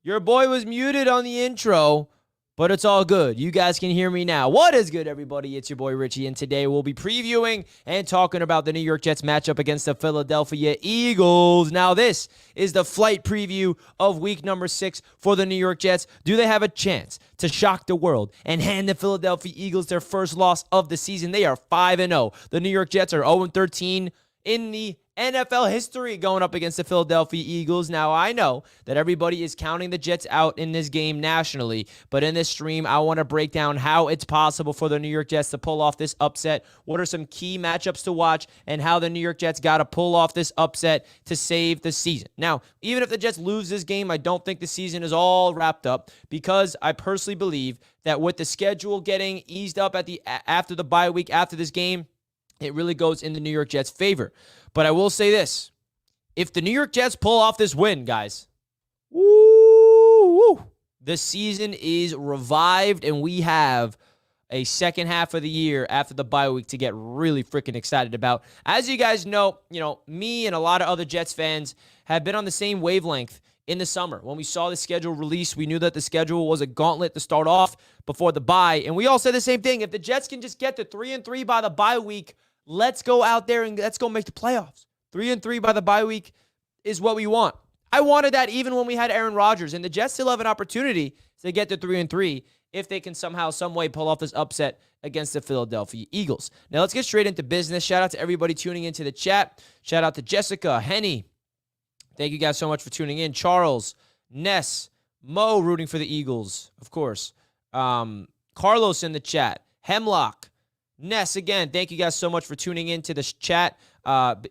Your boy was muted on the intro, but it's all good. You guys can hear me now. What is good, everybody? It's your boy Richie, and today we'll be previewing and talking about the New York Jets matchup against the Philadelphia Eagles. Now, this is the flight preview of week number 6 for the New York Jets. Do they have a chance to shock the world and hand the Philadelphia Eagles their first loss of the season? They are 5-0. The New York Jets are 0-13 in the NFL history going up against the Philadelphia Eagles. Now, I know that everybody is counting the Jets out in this game nationally, but in this stream, I want to break down how it's possible for the New York Jets to pull off this upset. What are some key matchups to watch, and how the New York Jets got to pull off this upset to save the season. Now, even if the Jets lose this game, I don't think the season is all wrapped up, because I personally believe that with the schedule getting eased up after the bye week, after this game, it really goes in the New York Jets' favor. But I will say this. If the New York Jets pull off this win, guys, the season is revived, and we have a second half of the year after the bye week to get really freaking excited about. As you guys know, me and a lot of other Jets fans have been on the same wavelength in the summer. When we saw the schedule release, we knew that the schedule was a gauntlet to start off before the bye, and we all said the same thing. If the Jets can just get to 3-3 by the bye week, let's go out there and let's go make the playoffs. 3-3 by the bye week is what we want. I wanted that even when we had Aaron Rodgers, and the Jets still have an opportunity to get to 3-3 if they can somehow, some way pull off this upset against the Philadelphia Eagles. Now let's get straight into business. Shout out to everybody tuning into the chat. Shout out to Jessica, Henny. Thank you guys so much for tuning in. Charles, Ness, Mo rooting for the Eagles, of course. Carlos in the chat. Hemlock. Ness, again, thank you guys so much for tuning in to this chat.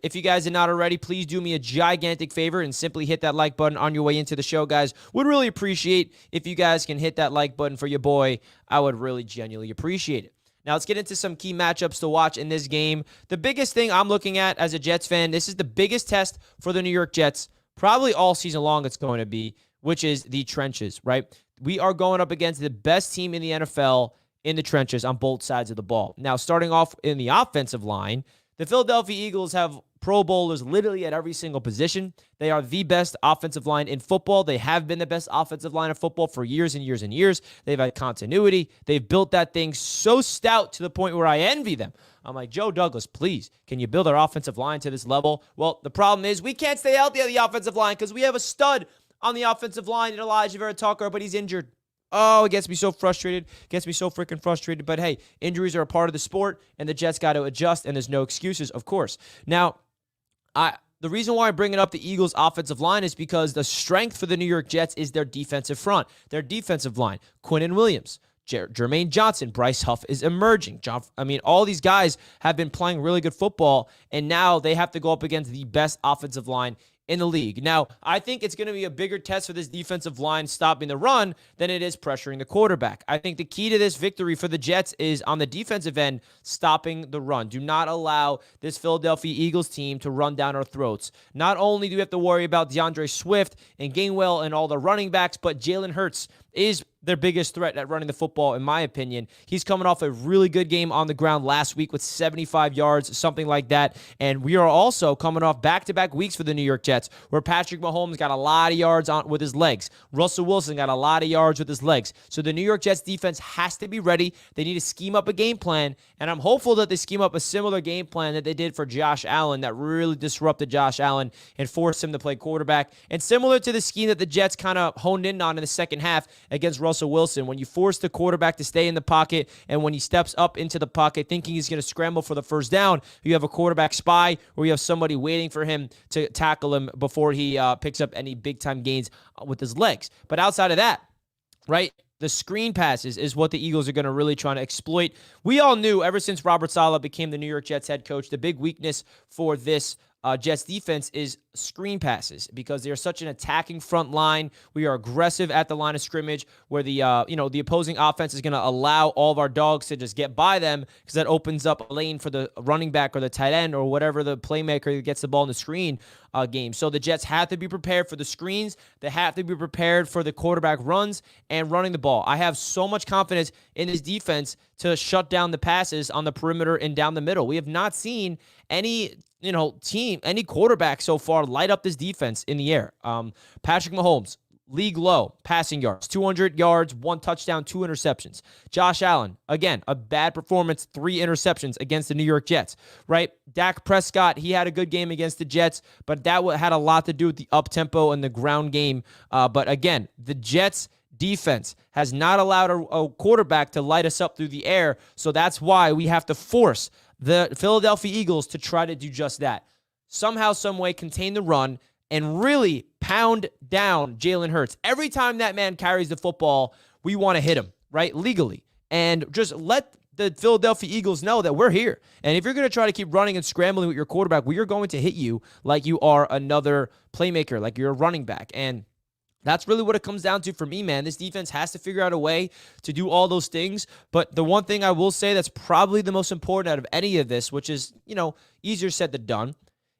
If you guys are not already, please do me a gigantic favor and simply hit that like button on your way into the show, guys. Would really appreciate if you guys can hit that like button for your boy. I would really genuinely appreciate it. Now, let's get into some key matchups to watch in this game. The biggest thing I'm looking at as a Jets fan, this is the biggest test for the New York Jets, probably all season long it's going to be, which is the trenches, right? We are going up against the best team in the NFL in the trenches on both sides of the ball. Now, starting off in the offensive line, the Philadelphia Eagles have Pro Bowlers literally at every single position. They are the best offensive line in football. They have been the best offensive line of football for years and years and years. They've had continuity. They've built that thing so stout to the point where I envy them. I'm like, Joe Douglas, please, can you build our offensive line to this level? Well, the problem is we can't stay healthy on the offensive line because we have a stud on the offensive line in Elijah Vera Tucker, but he's injured. Oh, it gets me so frustrated. Gets me so freaking frustrated. But hey, injuries are a part of the sport, and the Jets got to adjust, and there's no excuses, of course. Now, the reason why I'm bringing up the Eagles' offensive line is because the strength for the New York Jets is their defensive front, their defensive line. Quinnen Williams, Jermaine Johnson, Bryce Huff is emerging. All these guys have been playing really good football, and now they have to go up against the best offensive line in the league. Now, I think it's going to be a bigger test for this defensive line stopping the run than it is pressuring the quarterback. I think the key to this victory for the Jets is on the defensive end, stopping the run. Do not allow this Philadelphia Eagles team to run down our throats. Not only do we have to worry about DeAndre Swift and Gainwell and all the running backs, but Jalen Hurts is their biggest threat at running the football, in my opinion. He's coming off a really good game on the ground last week with 75 yards, something like that. And we are also coming off back-to-back weeks for the New York Jets where Patrick Mahomes got a lot of yards with his legs. Russell Wilson got a lot of yards with his legs. So the New York Jets defense has to be ready. They need to scheme up a game plan, and I'm hopeful that they scheme up a similar game plan that they did for Josh Allen that really disrupted Josh Allen and forced him to play quarterback. And similar to the scheme that the Jets kind of honed in on in the second half against Russell Wilson, when you force the quarterback to stay in the pocket, and when he steps up into the pocket thinking he's going to scramble for the first down, you have a quarterback spy or you have somebody waiting for him to tackle him before he picks up any big-time gains with his legs. But outside of that, right, the screen passes is what the Eagles are going to really try to exploit. We all knew ever since Robert Saleh became the New York Jets head coach, the big weakness for this Jets defense is screen passes because they're such an attacking front line. We are aggressive at the line of scrimmage where the opposing offense is going to allow all of our dogs to just get by them because that opens up a lane for the running back or the tight end or whatever the playmaker that gets the ball in the screen game. So the Jets have to be prepared for the screens. They have to be prepared for the quarterback runs and running the ball. I have so much confidence in this defense to shut down the passes on the perimeter and down the middle. We have not seen any quarterback so far light up this defense in the air. Patrick Mahomes, league low passing yards, 200 yards, 1 touchdown, 2 interceptions. Josh Allen, again, a bad performance, 3 interceptions against the New York Jets, right? Dak Prescott, he had a good game against the Jets, but that had a lot to do with the up-tempo and the ground game. But again, the Jets defense has not allowed a quarterback to light us up through the air, so that's why we have to force the Philadelphia Eagles to try to do just that. Somehow, some way, contain the run and really pound down Jalen Hurts. Every time that man carries the football, we want to hit him, right, legally. And just let the Philadelphia Eagles know that we're here. And if you're going to try to keep running and scrambling with your quarterback, we are going to hit you like you are another playmaker, like you're a running back. And that's really what it comes down to for me, man. This defense has to figure out a way to do all those things. But the one thing I will say that's probably the most important out of any of this, which is, easier said than done,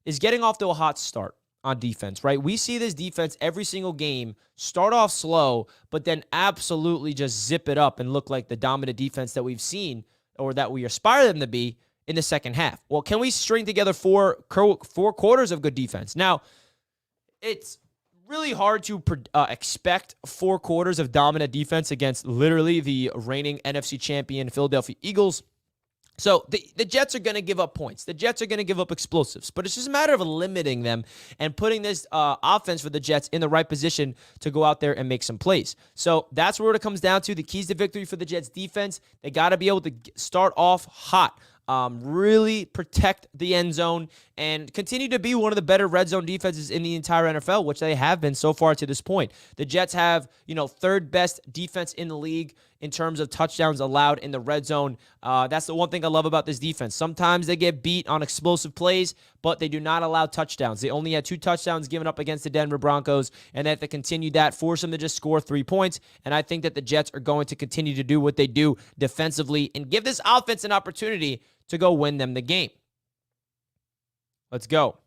is getting off to a hot start on defense, right? We see this defense every single game start off slow, but then absolutely just zip it up and look like the dominant defense that we've seen or that we aspire them to be in the second half. Well, can we string together four quarters of good defense? Now, it's really hard to expect 4 quarters of dominant defense against literally the reigning NFC champion Philadelphia Eagles. So the Jets are going to give up points. The Jets are going to give up explosives. But it's just a matter of limiting them and putting this offense for the Jets in the right position to go out there and make some plays. So that's where it comes down to. The keys to victory for the Jets defense, they got to be able to start off hot. Really protect the end zone and continue to be one of the better red zone defenses in the entire NFL, which they have been so far to this point. The Jets have, 3rd best defense in the league in terms of touchdowns allowed in the red zone. That's the one thing I love about this defense. Sometimes they get beat on explosive plays, but they do not allow touchdowns. They only had 2 touchdowns given up against the Denver Broncos, and they have to continue that, force them to just score 3 points. And I think that the Jets are going to continue to do what they do defensively and give this offense an opportunity to go win them the game. Let's go.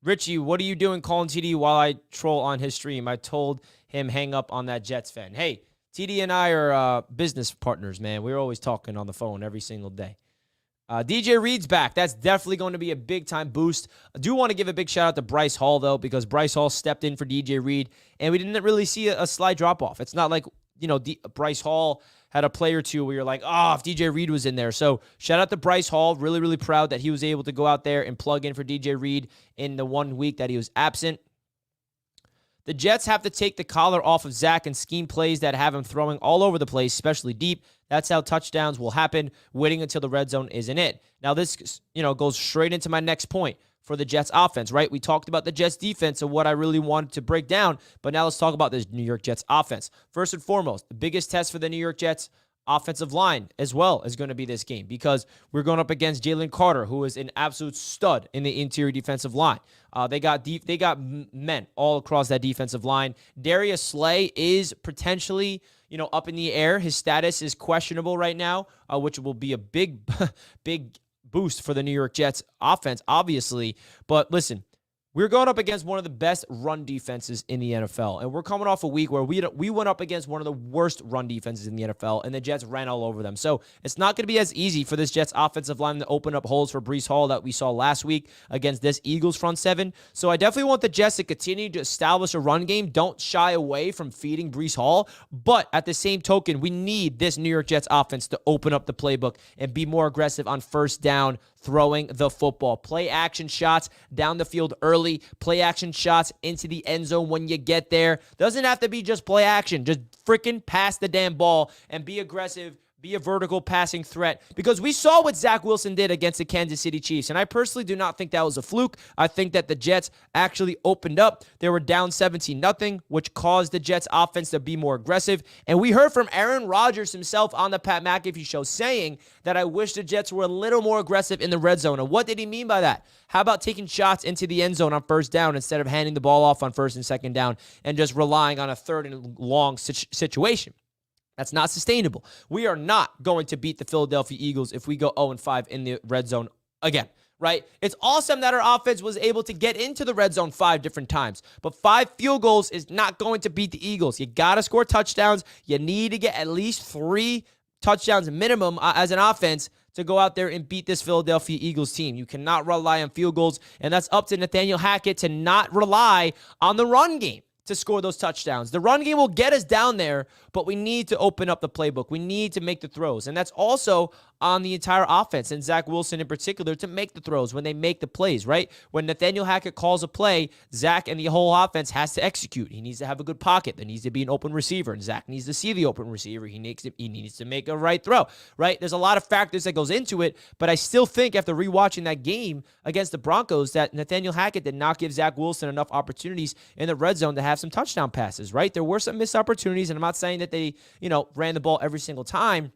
Richie, what are you doing calling TD while I troll on his stream? I told him hang up on that Jets fan. Hey, TD and I are business partners, man. We're always talking on the phone every single day. DJ Reed's back. That's definitely going to be a big-time boost. I do want to give a big shout-out to Bryce Hall, though, because Bryce Hall stepped in for DJ Reed, and we didn't really see a slight drop-off. It's not like, Bryce Hall had a play or two where you're like, if DJ Reed was in there. So shout out to Bryce Hall. Really, really proud that he was able to go out there and plug in for DJ Reed in the 1 week that he was absent. The Jets have to take the collar off of Zach and scheme plays that have him throwing all over the place, especially deep. That's how touchdowns will happen. Waiting until the red zone isn't it. Now this, goes straight into my next point for the Jets offense, right? We talked about the Jets defense and what I really wanted to break down, but now let's talk about this New York Jets offense. First and foremost, the biggest test for the New York Jets offensive line as well is going to be this game because we're going up against Jalen Carter, who is an absolute stud in the interior defensive line. They got men all across that defensive line. Darius Slay is potentially, up in the air. His status is questionable right now, which will be a big boost for the New York Jets offense, obviously. But listen, we're going up against one of the best run defenses in the NFL, and we're coming off a week where we went up against one of the worst run defenses in the NFL, and the Jets ran all over them. So it's not going to be as easy for this Jets offensive line to open up holes for Breece Hall that we saw last week against this Eagles front seven. So I definitely want the Jets to continue to establish a run game. Don't shy away from feeding Breece Hall, but at the same token, we need this New York Jets offense to open up the playbook and be more aggressive on first down, throwing the football. Play action shots down the field early. Play action shots into the end zone when you get there. Doesn't have to be just play action. Just freaking pass the damn ball and be aggressive. Be a vertical passing threat, because we saw what Zach Wilson did against the Kansas City Chiefs, and I personally do not think that was a fluke. I think that the Jets actually opened up. They were down 17-0, which caused the Jets offense to be more aggressive, and we heard from Aaron Rodgers himself on the Pat McAfee show saying that I wish the Jets were a little more aggressive in the red zone. And what did he mean by that? How about taking shots into the end zone on first down instead of handing the ball off on first and second down and just relying on a third and long situation? That's not sustainable. We are not going to beat the Philadelphia Eagles if we go 0-5 in the red zone again, right? It's awesome that our offense was able to get into the red zone 5 different times, but 5 field goals is not going to beat the Eagles. You got to score touchdowns. You need to get at least 3 touchdowns minimum as an offense to go out there and beat this Philadelphia Eagles team. You cannot rely on field goals, and that's up to Nathaniel Hackett to not rely on the run game to score those touchdowns. The run game will get us down there, but we need to open up the playbook. We need to make the throws, and that's also on the entire offense, and Zach Wilson in particular, to make the throws when they make the plays, right? When Nathaniel Hackett calls a play, Zach and the whole offense has to execute. He needs to have a good pocket. There needs to be an open receiver, and Zach needs to see the open receiver. He needs to make a right throw, right? There's a lot of factors that goes into it, but I still think after rewatching that game against the Broncos that Nathaniel Hackett did not give Zach Wilson enough opportunities in the red zone to have some touchdown passes, right? There were some missed opportunities, and I'm not saying that they, ran the ball every single time,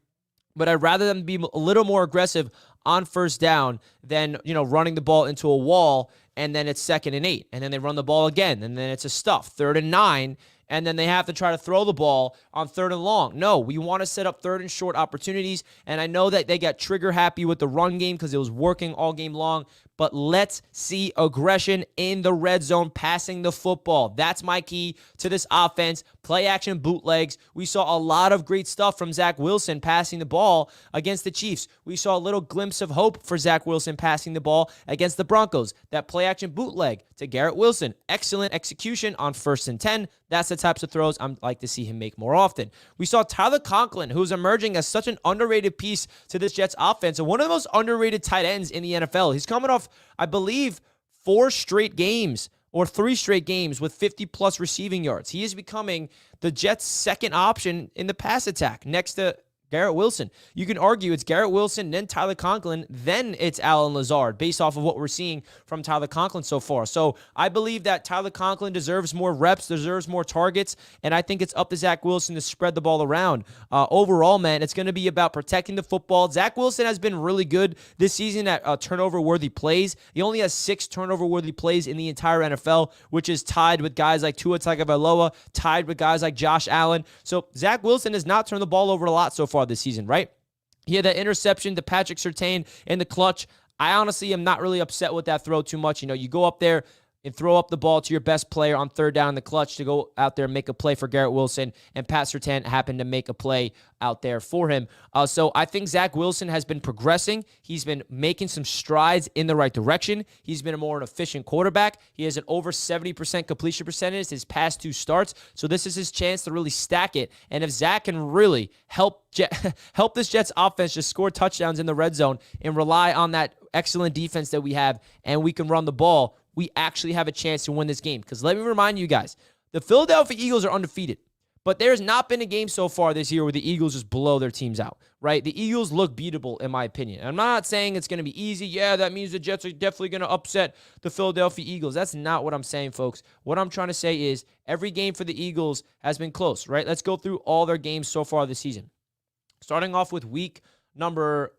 but I'd rather them be a little more aggressive on first down than, running the ball into a wall and then it's 2nd and 8. And then they run the ball again. And then it's a stuff, 3rd and 9. And then they have to try to throw the ball on 3rd and long. No, we want to set up 3rd and short opportunities. And I know that they got trigger happy with the run game because it was working all game long. But let's see aggression in the red zone, passing the football. That's my key to this offense. Play action bootlegs. We saw a lot of great stuff from Zach Wilson passing the ball against the Chiefs. We saw a little glimpse of hope for Zach Wilson passing the ball against the Broncos. That play action bootleg to Garrett Wilson. Excellent execution on 1st and 10. That's the types of throws I'd like to see him make more often. We saw Tyler Conklin, who's emerging as such an underrated piece to this Jets offense and one of the most underrated tight ends in the NFL. He's coming off, I believe, 4 straight games or 3 straight games with 50-plus receiving yards. He is becoming the Jets' second option in the pass attack next to Garrett Wilson. You can argue it's Garrett Wilson, then Tyler Conklin, then it's Allen Lazard, based off of what we're seeing from Tyler Conklin so far. So I believe that Tyler Conklin deserves more reps, deserves more targets, and I think it's up to Zach Wilson to spread the ball around. Overall, man, it's going to be about protecting the football. Zach Wilson has been really good this season at turnover-worthy plays. He only has 6 turnover-worthy plays in the entire NFL, which is tied with guys like Tua Tagovailoa, tied with guys like Josh Allen. So Zach Wilson has not turned the ball over a lot so far this season, right? He had that interception to Patrick Surtain in the clutch. I honestly am not really upset with that throw too much. You go up there and throw up the ball to your best player on 3rd down in the clutch to go out there and make a play for Garrett Wilson, and Pat Surtain happened to make a play out there for him. So I think Zach Wilson has been progressing. He's been making some strides in the right direction. He's been a more efficient quarterback. He has an over 70% completion percentage his past 2 starts. So this is his chance to really stack it. And if Zach can really help this Jets offense just score touchdowns in the red zone and rely on that excellent defense that we have, and we can run the ball, we actually have a chance to win this game. Because let me remind you guys, the Philadelphia Eagles are undefeated. But there's not been a game so far this year where the Eagles just blow their teams out, right? The Eagles look beatable, in my opinion. I'm not saying it's going to be easy. Yeah, that means the Jets are definitely going to upset the Philadelphia Eagles. That's not what I'm saying, folks. What I'm trying to say is every game for the Eagles has been close, right? Let's go through all their games so far this season. Starting off with week number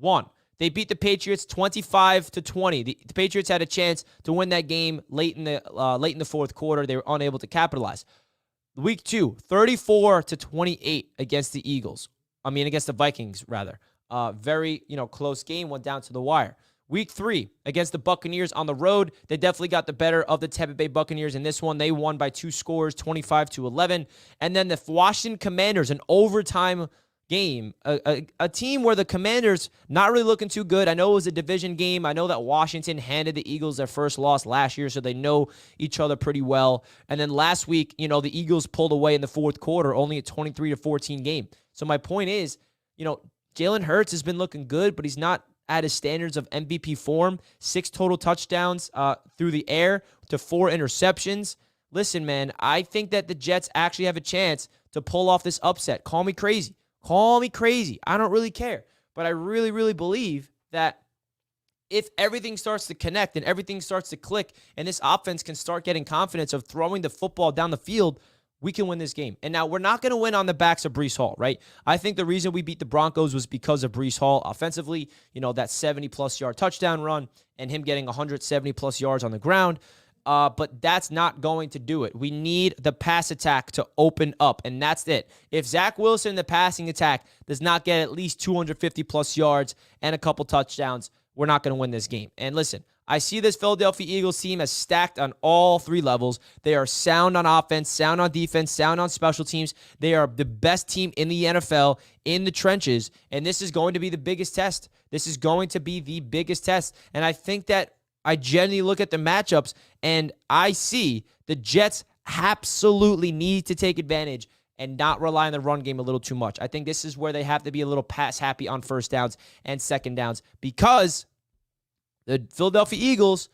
1. They beat the Patriots 25-20. The Patriots had a chance to win that game late in the 4th quarter. They were unable to capitalize. Week 2, 34-28 against against the Vikings, rather. Very, close game, went down to the wire. Week 3, against the Buccaneers on the road, they definitely got the better of the Tampa Bay Buccaneers in this one. They won by 2 scores, 25-11. And then the Washington Commanders, an overtime game, a team where the Commanders not really looking too good. I know it was a division game. I know that Washington handed the Eagles their first loss last year, so they know each other pretty well. And then last week, the Eagles pulled away in the 4th quarter, only a 23-14 game. So my point is, Jalen Hurts has been looking good, but he's not at his standards of MVP form. 6 total touchdowns through the air to 4 interceptions. Listen, man, I think that the Jets actually have a chance to pull off this upset. Call me crazy. Call me crazy. I don't really care. But I really, really believe that if everything starts to connect and everything starts to click and this offense can start getting confidence of throwing the football down the field, we can win this game. And now we're not going to win on the backs of Breece Hall, right? I think the reason we beat the Broncos was because of Breece Hall offensively, that 70-plus yard touchdown run and him getting 170-plus yards on the ground. But that's not going to do it. We need the pass attack to open up, and that's it. If Zach Wilson, the passing attack, does not get at least 250-plus yards and a couple touchdowns, we're not going to win this game. And listen, I see this Philadelphia Eagles team as stacked on all three levels. They are sound on offense, sound on defense, sound on special teams. They are the best team in the NFL in the trenches, and this is going to be the biggest test. This is going to be the biggest test. And I think that I genuinely look at the matchups, and I see the Jets absolutely need to take advantage and not rely on the run game a little too much. I think this is where they have to be a little pass happy on first downs and second downs, because the Philadelphia Eagles,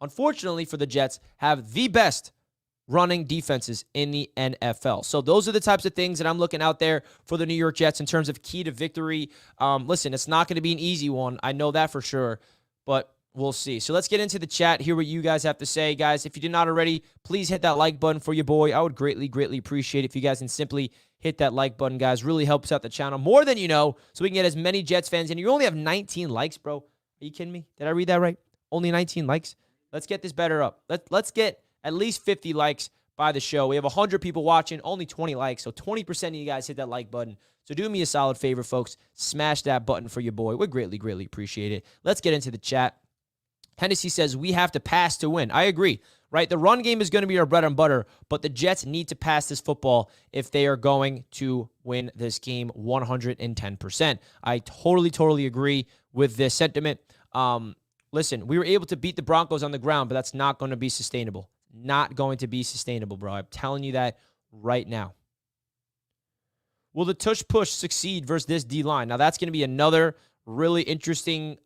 unfortunately for the Jets, have the best running defenses in the NFL. So those are the types of things that I'm looking out there for the New York Jets in terms of key to victory. Listen, it's not going to be an easy one. I know that for sure, but we'll see. So let's get into the chat, hear what you guys have to say. Guys, if you did not already, please hit that like button for your boy. I would greatly, greatly appreciate it if you guys can simply hit that like button, guys. Really helps out the channel more than you know, so we can get as many Jets fans in. You only have 19 likes, bro. Are you kidding me? Did I read that right? Only 19 likes? Let's get this better up. Let's get at least 50 likes by the show. We have 100 people watching, only 20 likes, so 20% of you guys hit that like button. So do me a solid favor, folks. Smash that button for your boy. We'd greatly, greatly appreciate it. Let's get into the chat. Hennessy says, we have to pass to win. I agree, right? The run game is going to be our bread and butter, but the Jets need to pass this football if they are going to win this game 110%. I totally agree with this sentiment. Listen, we were able to beat the Broncos on the ground, but that's not going to be sustainable. Not going to be sustainable, bro. I'm telling you that right now. Will the tush push succeed versus this D-line? Now, that's going to be another really interesting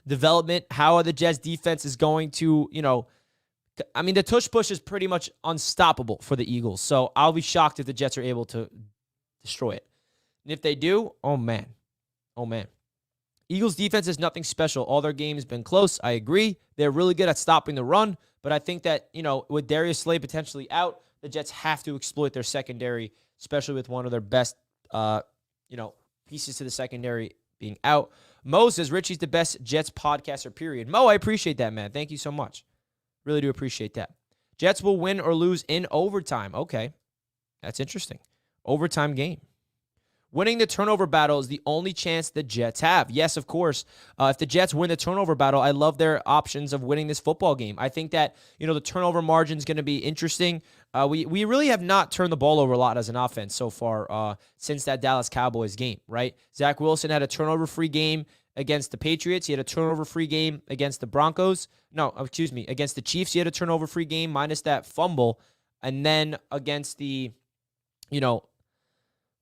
development. How the Jets defense is going to, the tush push is pretty much unstoppable for the Eagles. So I'll be shocked if the Jets are able to destroy it. And if they do, oh man. Eagles defense is nothing special. All their games been close. I agree. They're really good at stopping the run. But I think that, with Darius Slay potentially out, the Jets have to exploit their secondary, especially with one of their best, pieces to the secondary being out. Mo says, Richie's the best Jets podcaster, period. Mo, I appreciate that, man. Thank you so much. Really do appreciate that. Jets will win or lose in overtime. Okay. That's interesting. Overtime game. Winning the turnover battle is the only chance the Jets have. Yes, of course. If the Jets win the turnover battle, I love their options of winning this football game. I think that, the turnover margin is going to be interesting. We really have not turned the ball over a lot as an offense so far since that Dallas Cowboys game, right? Zach Wilson had a turnover-free game against the Patriots. He had a turnover-free game against the Broncos. Against the Chiefs, he had a turnover-free game minus that fumble. And then against the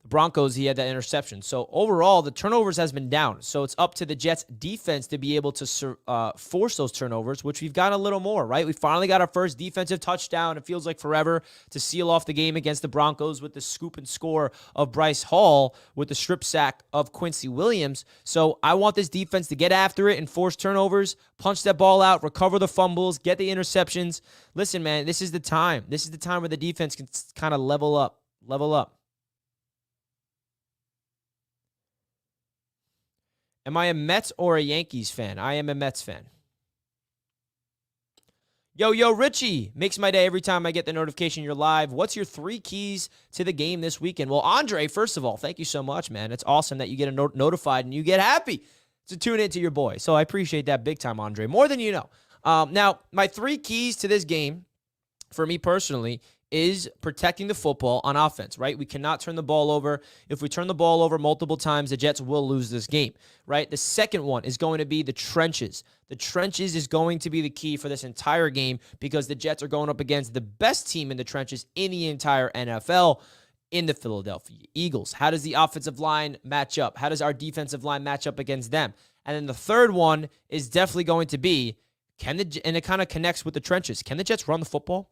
Broncos, he had that interception. So overall, the turnovers has been down. So it's up to the Jets defense to be able to force those turnovers, which we've got a little more, right? We finally got our first defensive touchdown. It feels like forever to seal off the game against the Broncos with the scoop and score of Bryce Hall with the strip sack of Quincy Williams. So I want this defense to get after it and force turnovers, punch that ball out, recover the fumbles, get the interceptions. Listen, man, this is the time. This is the time where the defense can kind of level up. Am I a Mets or a Yankees fan? I am a Mets fan. Yo, Richie. Makes my day every time I get the notification you're live. What's your 3 keys to the game this weekend? Well, Andre, first of all, thank you so much, man. It's awesome that you get notified and you get happy to tune into your boy. So I appreciate that big time, Andre. More than you know. Now, my 3 keys to this game, for me personally, is protecting the football on offense, right? We cannot turn the ball over. If we turn the ball over multiple times, the Jets will lose this game, right? The second one is going to be the trenches. The trenches is going to be the key for this entire game because the Jets are going up against the best team in the trenches in the entire NFL, in the Philadelphia Eagles. How does the offensive line match up? How does our defensive line match up against them? And then the third one is definitely going to be, and it kind of connects with the trenches, can the Jets run the football?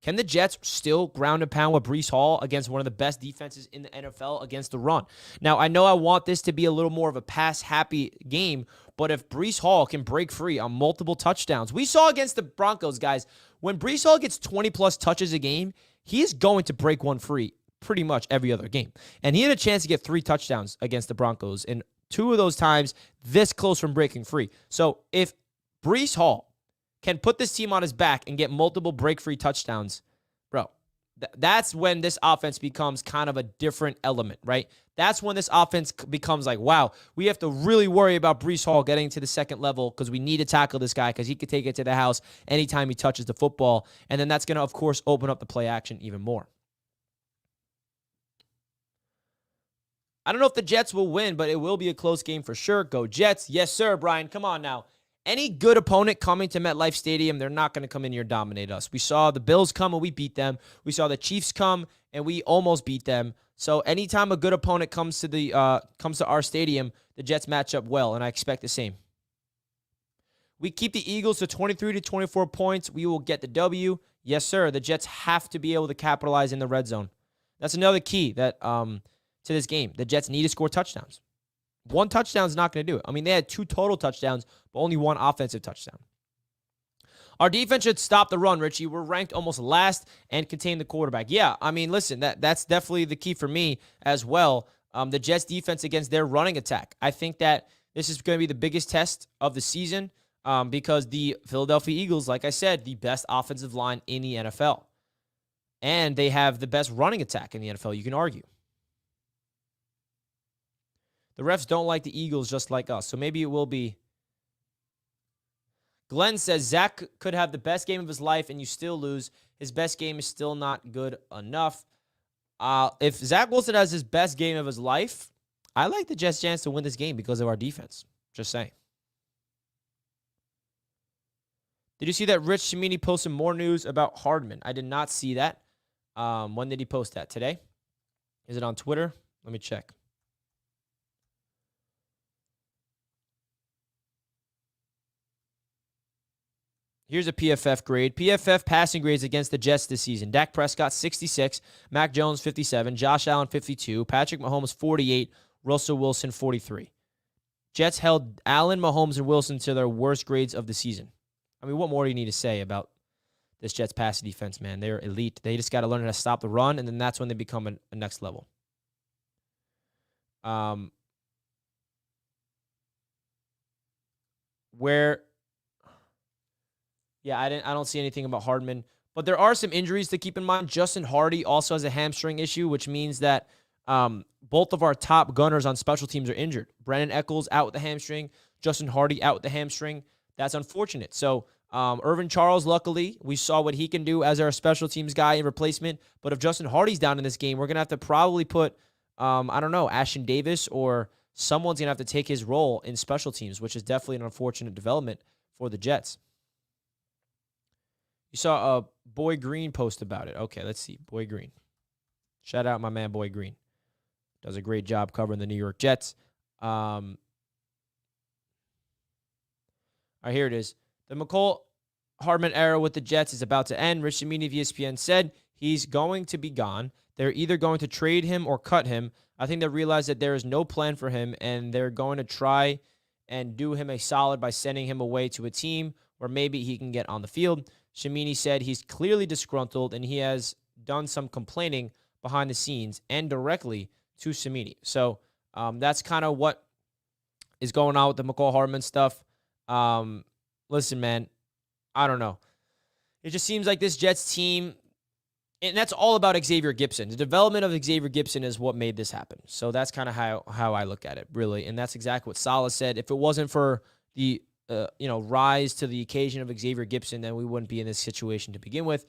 Can the Jets still ground and pound with Breece Hall against one of the best defenses in the NFL against the run? Now, I know I want this to be a little more of a pass-happy game, but if Breece Hall can break free on multiple touchdowns, we saw against the Broncos, guys, when Breece Hall gets 20-plus touches a game, he is going to break one free pretty much every other game. And he had a chance to get 3 touchdowns against the Broncos, and 2 of those times this close from breaking free. So if Breece Hall can put this team on his back and get multiple break-free touchdowns, bro, That's when this offense becomes kind of a different element, right? That's when this offense becomes like, wow, we have to really worry about Breece Hall getting to the second level because we need to tackle this guy because he could take it to the house anytime he touches the football. And then that's going to, of course, open up the play action even more. I don't know if the Jets will win, but it will be a close game for sure. Go Jets. Yes, sir, Brian. Come on now. Any good opponent coming to MetLife Stadium, they're not going to come in here and dominate us. We saw the Bills come and we beat them. We saw the Chiefs come and we almost beat them. So anytime a good opponent comes to our stadium, the Jets match up well, and I expect the same. We keep the Eagles to 23 to 24 points. We will get the W. Yes, sir. The Jets have to be able to capitalize in the red zone. That's another key that to this game. The Jets need to score touchdowns. One touchdown is not going to do it. I mean, they had 2 total touchdowns, but only 1 offensive touchdown. Our defense should stop the run, Richie. We're ranked almost last and contain the quarterback. Yeah, I mean, listen, that's definitely the key for me as well. The Jets' defense against their running attack. I think that this is going to be the biggest test of the season because the Philadelphia Eagles, like I said, the best offensive line in the NFL. And they have the best running attack in the NFL, you can argue. The refs don't like the Eagles just like us, so maybe it will be. Glenn says Zach could have the best game of his life and you still lose. His best game is still not good enough. If Zach Wilson has his best game of his life, I like the Jets' chance to win this game because of our defense. Just saying. Did you see that Rich Cimini posted more news about Hardman? I did not see that. When did he post that? Today? Is it on Twitter? Let me check. Here's a PFF grade. PFF passing grades against the Jets this season. Dak Prescott, 66. Mac Jones, 57. Josh Allen, 52. Patrick Mahomes, 48. Russell Wilson, 43. Jets held Allen, Mahomes, and Wilson to their worst grades of the season. I mean, what more do you need to say about this Jets passing defense, man? They're elite. They just got to learn how to stop the run, and then that's when they become a next level. Yeah, I don't see anything about Hardman. But there are some injuries to keep in mind. Justin Hardy also has a hamstring issue, which means that both of our top gunners on special teams are injured. Brandon Echols out with the hamstring. Justin Hardy out with the hamstring. That's unfortunate. So Irvin Charles, luckily, we saw what he can do as our special teams guy in replacement. But if Justin Hardy's down in this game, we're going to have to probably put, I don't know, Ashton Davis or someone's going to have to take his role in special teams, which is definitely an unfortunate development for the Jets. You saw a Boy Green post about it. Okay, let's see. Boy Green. Shout out my man, Boy Green. Does a great job covering the New York Jets. All right, here it is. The McCall Hardman era with the Jets is about to end. Rich Cimini of ESPN said he's going to be gone. They're either going to trade him or cut him. I think they realize that there is no plan for him, and they're going to try and do him a solid by sending him away to a team where maybe he can get on the field. Cimini said he's clearly disgruntled, and he has done some complaining behind the scenes and directly to Cimini. So that's kind of what is going on with the McCall Hardman stuff. Listen, man, I don't know. It just seems like this Jets team, and that's all about Xavier Gipson. The development of Xavier Gipson is what made this happen. So that's kind of how I look at it, really. And that's exactly what Salah said. If it wasn't for the rise to the occasion of Xavier Gipson, then we wouldn't be in this situation to begin with.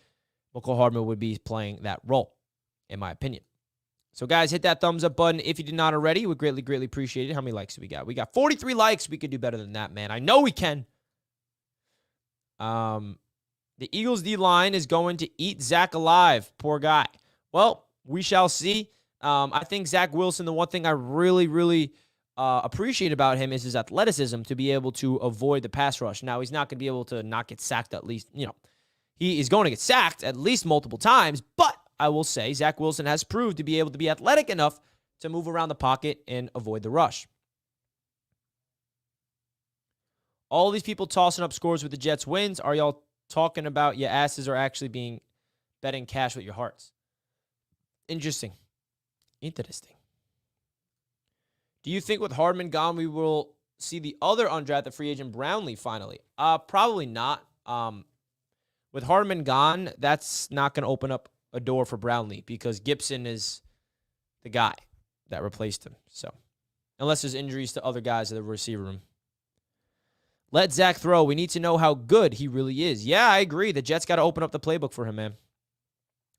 McCall Hardman would be playing that role, in my opinion. So, guys, hit that thumbs up button if you did not already. We greatly, greatly appreciate it. How many likes do we got? We got 43 likes. We could do better than that, man. I know we can. The Eagles D-line is going to eat Zach alive. Poor guy. Well, we shall see. I think Zach Wilson, the one thing I really, really appreciate about him is his athleticism to be able to avoid the pass rush. Now, he's not going to be able to not get sacked at least, he is going to get sacked at least multiple times, but I will say Zach Wilson has proved to be able to be athletic enough to move around the pocket and avoid the rush. All these people tossing up scores with the Jets wins. Are y'all talking about your asses or actually being betting cash with your hearts? Interesting. Do you think with Hardman gone, we will see the other undrafted free agent Brownlee finally? Probably not. With Hardman gone, that's not going to open up a door for Brownlee because Gibson is the guy that replaced him. So, unless there's injuries to other guys in the receiver room. Let Zach throw. We need to know how good he really is. Yeah, I agree. The Jets got to open up the playbook for him, man.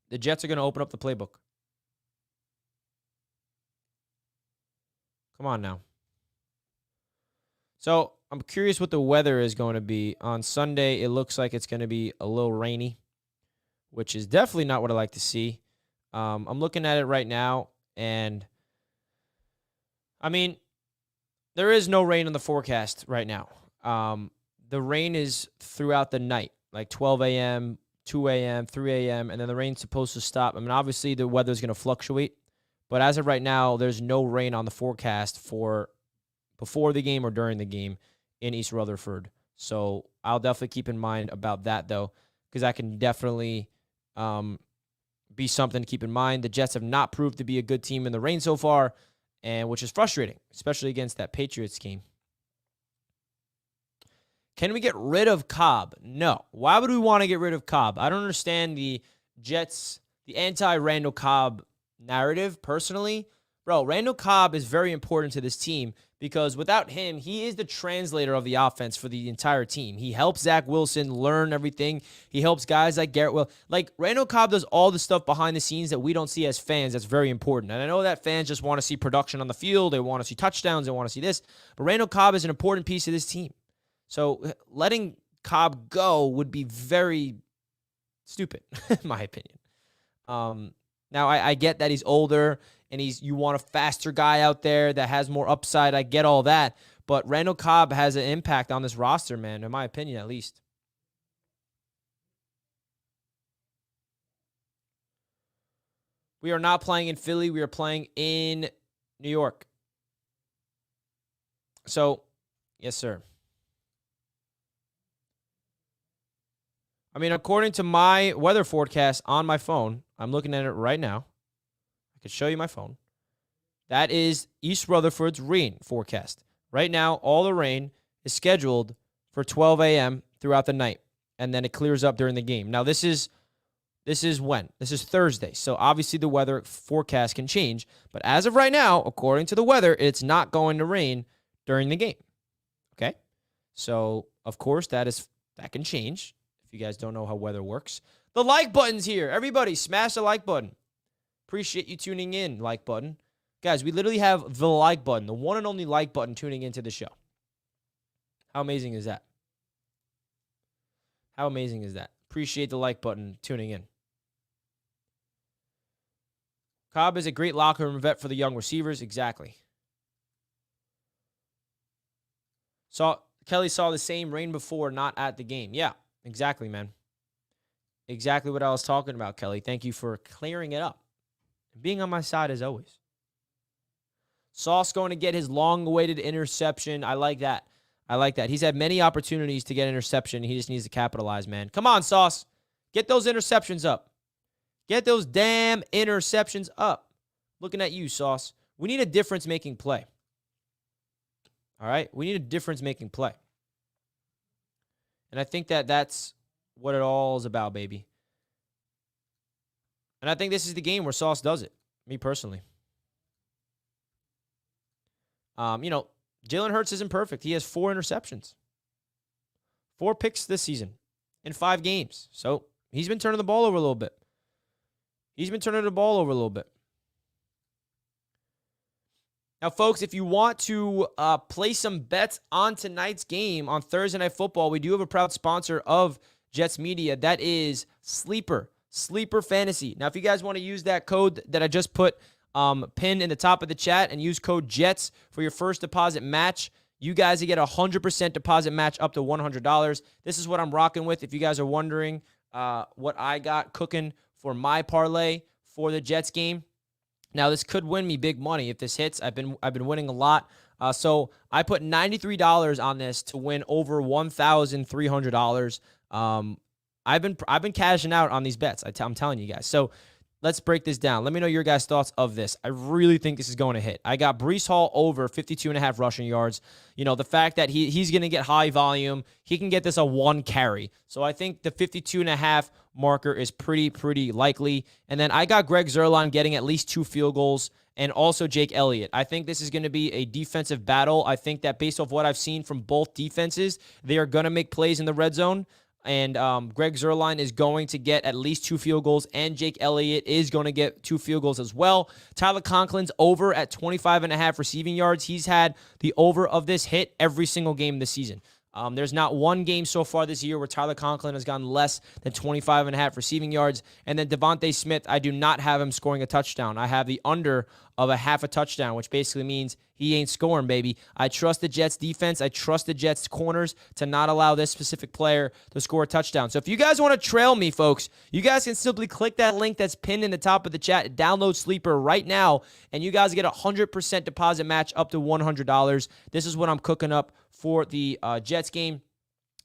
The Jets are going to open up the playbook. Come on now. So, I'm curious what the weather is going to be. On Sunday, it looks like it's going to be a little rainy, which is definitely not what I like to see. I'm looking at it right now, and I mean, there is no rain in the forecast right now. The rain is throughout the night, like 12 a.m., 2 a.m., 3 a.m., and then the rain's supposed to stop. I mean, obviously, the weather's going to fluctuate, but as of right now, there's no rain on the forecast for before the game or during the game in East Rutherford. So I'll definitely keep in mind about that, though, because that can definitely be something to keep in mind. The Jets have not proved to be a good team in the rain so far, and which is frustrating, especially against that Patriots game. Can we get rid of Cobb? No. Why would we want to get rid of Cobb? I don't understand the Jets, the anti-Randall Cobb narrative, personally. Bro, Randall Cobb is very important to this team because without him, he is the translator of the offense for the entire team. He helps Zach Wilson learn everything. He helps guys like Garrett Will. Like, Randall Cobb does all the stuff behind the scenes that we don't see as fans that's very important. And I know that fans just want to see production on the field. They want to see touchdowns. They want to see this. But Randall Cobb is an important piece of this team. So letting Cobb go would be very stupid, in my opinion. Now, I get that he's older and you want a faster guy out there that has more upside. I get all that. But Randall Cobb has an impact on this roster, man, in my opinion, at least. We are not playing in Philly. We are playing in New York. So, yes, sir. I mean, according to my weather forecast on my phone, I'm looking at it right now. I could show you my phone. That is East Rutherford's rain forecast. Right now, all the rain is scheduled for 12 a.m. throughout the night, and then it clears up during the game. Now, this is when? This is Thursday, so obviously the weather forecast can change, but as of right now, according to the weather, it's not going to rain during the game, okay? So, of course, that can change. If you guys don't know how weather works. The like button's here. Everybody, smash the like button. Appreciate you tuning in, like button. Guys, we literally have the like button, the one and only like button tuning into the show. How amazing is that? How amazing is that? Appreciate the like button tuning in. Cobb is a great locker room vet for the young receivers. Exactly. Kelly saw the same rain before, not at the game. Yeah. Exactly, man. Exactly what I was talking about, Kelly. Thank you for clearing it up. Being on my side as always. Sauce going to get his long-awaited interception. I like that. I like that. He's had many opportunities to get interception. He just needs to capitalize, man. Come on, Sauce. Get those interceptions up. Get those damn interceptions up. Looking at you, Sauce. We need a difference-making play. All right? We need a difference-making play. And I think that's what it all is about, baby. And I think this is the game where Sauce does it, me personally. Jalen Hurts isn't perfect. He has 4 interceptions. 4 picks this season in 5 games. So he's been turning the ball over a little bit. Now, folks, if you want to play some bets on tonight's game on Thursday Night Football, we do have a proud sponsor of Jets Media. That is Sleeper Fantasy. Now, if you guys want to use that code that I just put pinned in the top of the chat and use code JETS for your first deposit match, you guys get a 100% deposit match up to $100. This is what I'm rocking with. If you guys are wondering what I got cooking for my parlay for the Jets game. Now, this could win me big money if this hits. I've been winning a lot. So I put $93 on this to win over $1,300. I've been cashing out on these bets. I'm telling you guys. So let's break this down. Let me know your guys' thoughts of this. I really think this is going to hit. I got Breece Hall over 52.5 rushing yards. You know, the fact that he's going to get high volume, he can get this a 1 carry. So I think the 52.5 marker is pretty likely. And then I got Greg Zuerlein getting at least 2 field goals, and also Jake Elliott. I think this is going to be a defensive battle. I think that based off what I've seen from both defenses, they are going to make plays in the red zone. And Greg Zuerlein is going to get at least 2 field goals, and Jake Elliott is going to get 2 field goals as well. Tyler Conklin's over at 25.5 receiving yards. He's had the over of this hit every single game this season. There's not one game so far this year where Tyler Conklin has gone less than 25.5 receiving yards. And then Devontae Smith, I do not have him scoring a touchdown. I have the under of a half a touchdown, which basically means he ain't scoring, baby. I trust the Jets defense. I trust the Jets corners to not allow this specific player to score a touchdown. So if you guys want to trail me, folks, you guys can simply click that link that's pinned in the top of the chat, download Sleeper right now, and you guys get a 100% deposit match up to $100. This is what I'm cooking up for the Jets game.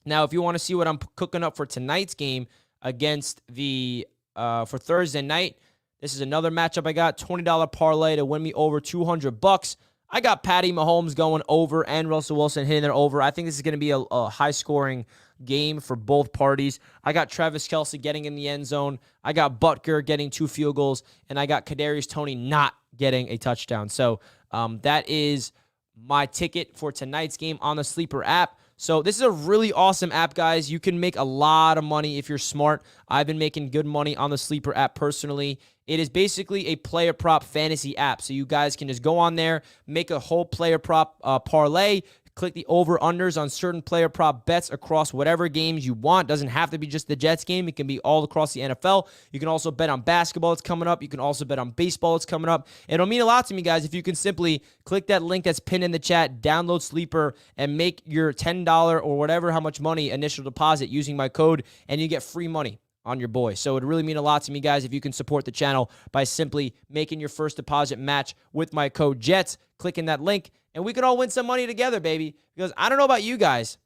Now, if you want to see what I'm cooking up for tonight's game against the for Thursday night, this is another matchup I got, $20 parlay to win me over $200. I got Patty Mahomes going over and Russell Wilson hitting it over. I think this is going to be a high-scoring game for both parties. I got Travis Kelce getting in the end zone. I got Butker getting 2 field goals, and I got Kadarius Toney not getting a touchdown. So that is my ticket for tonight's game on the Sleeper app. So this is a really awesome app, guys. You can make a lot of money if you're smart. I've been making good money on the Sleeper app personally. It is basically a player prop fantasy app. So you guys can just go on there, make a whole player prop parlay, click the over-unders on certain player prop bets across whatever games you want. Doesn't have to be just the Jets game. It can be all across the NFL. You can also bet on basketball that's coming up. You can also bet on baseball that's coming up. It'll mean a lot to me, guys, if you can simply click that link that's pinned in the chat, download Sleeper, and make your $10 or whatever, how much money initial deposit using my code, and you get free money on your boy. So it would really mean a lot to me, guys, if you can support the channel by simply making your first deposit match with my code JETS, clicking that link, and we can all win some money together, baby. Because I don't know about you guys,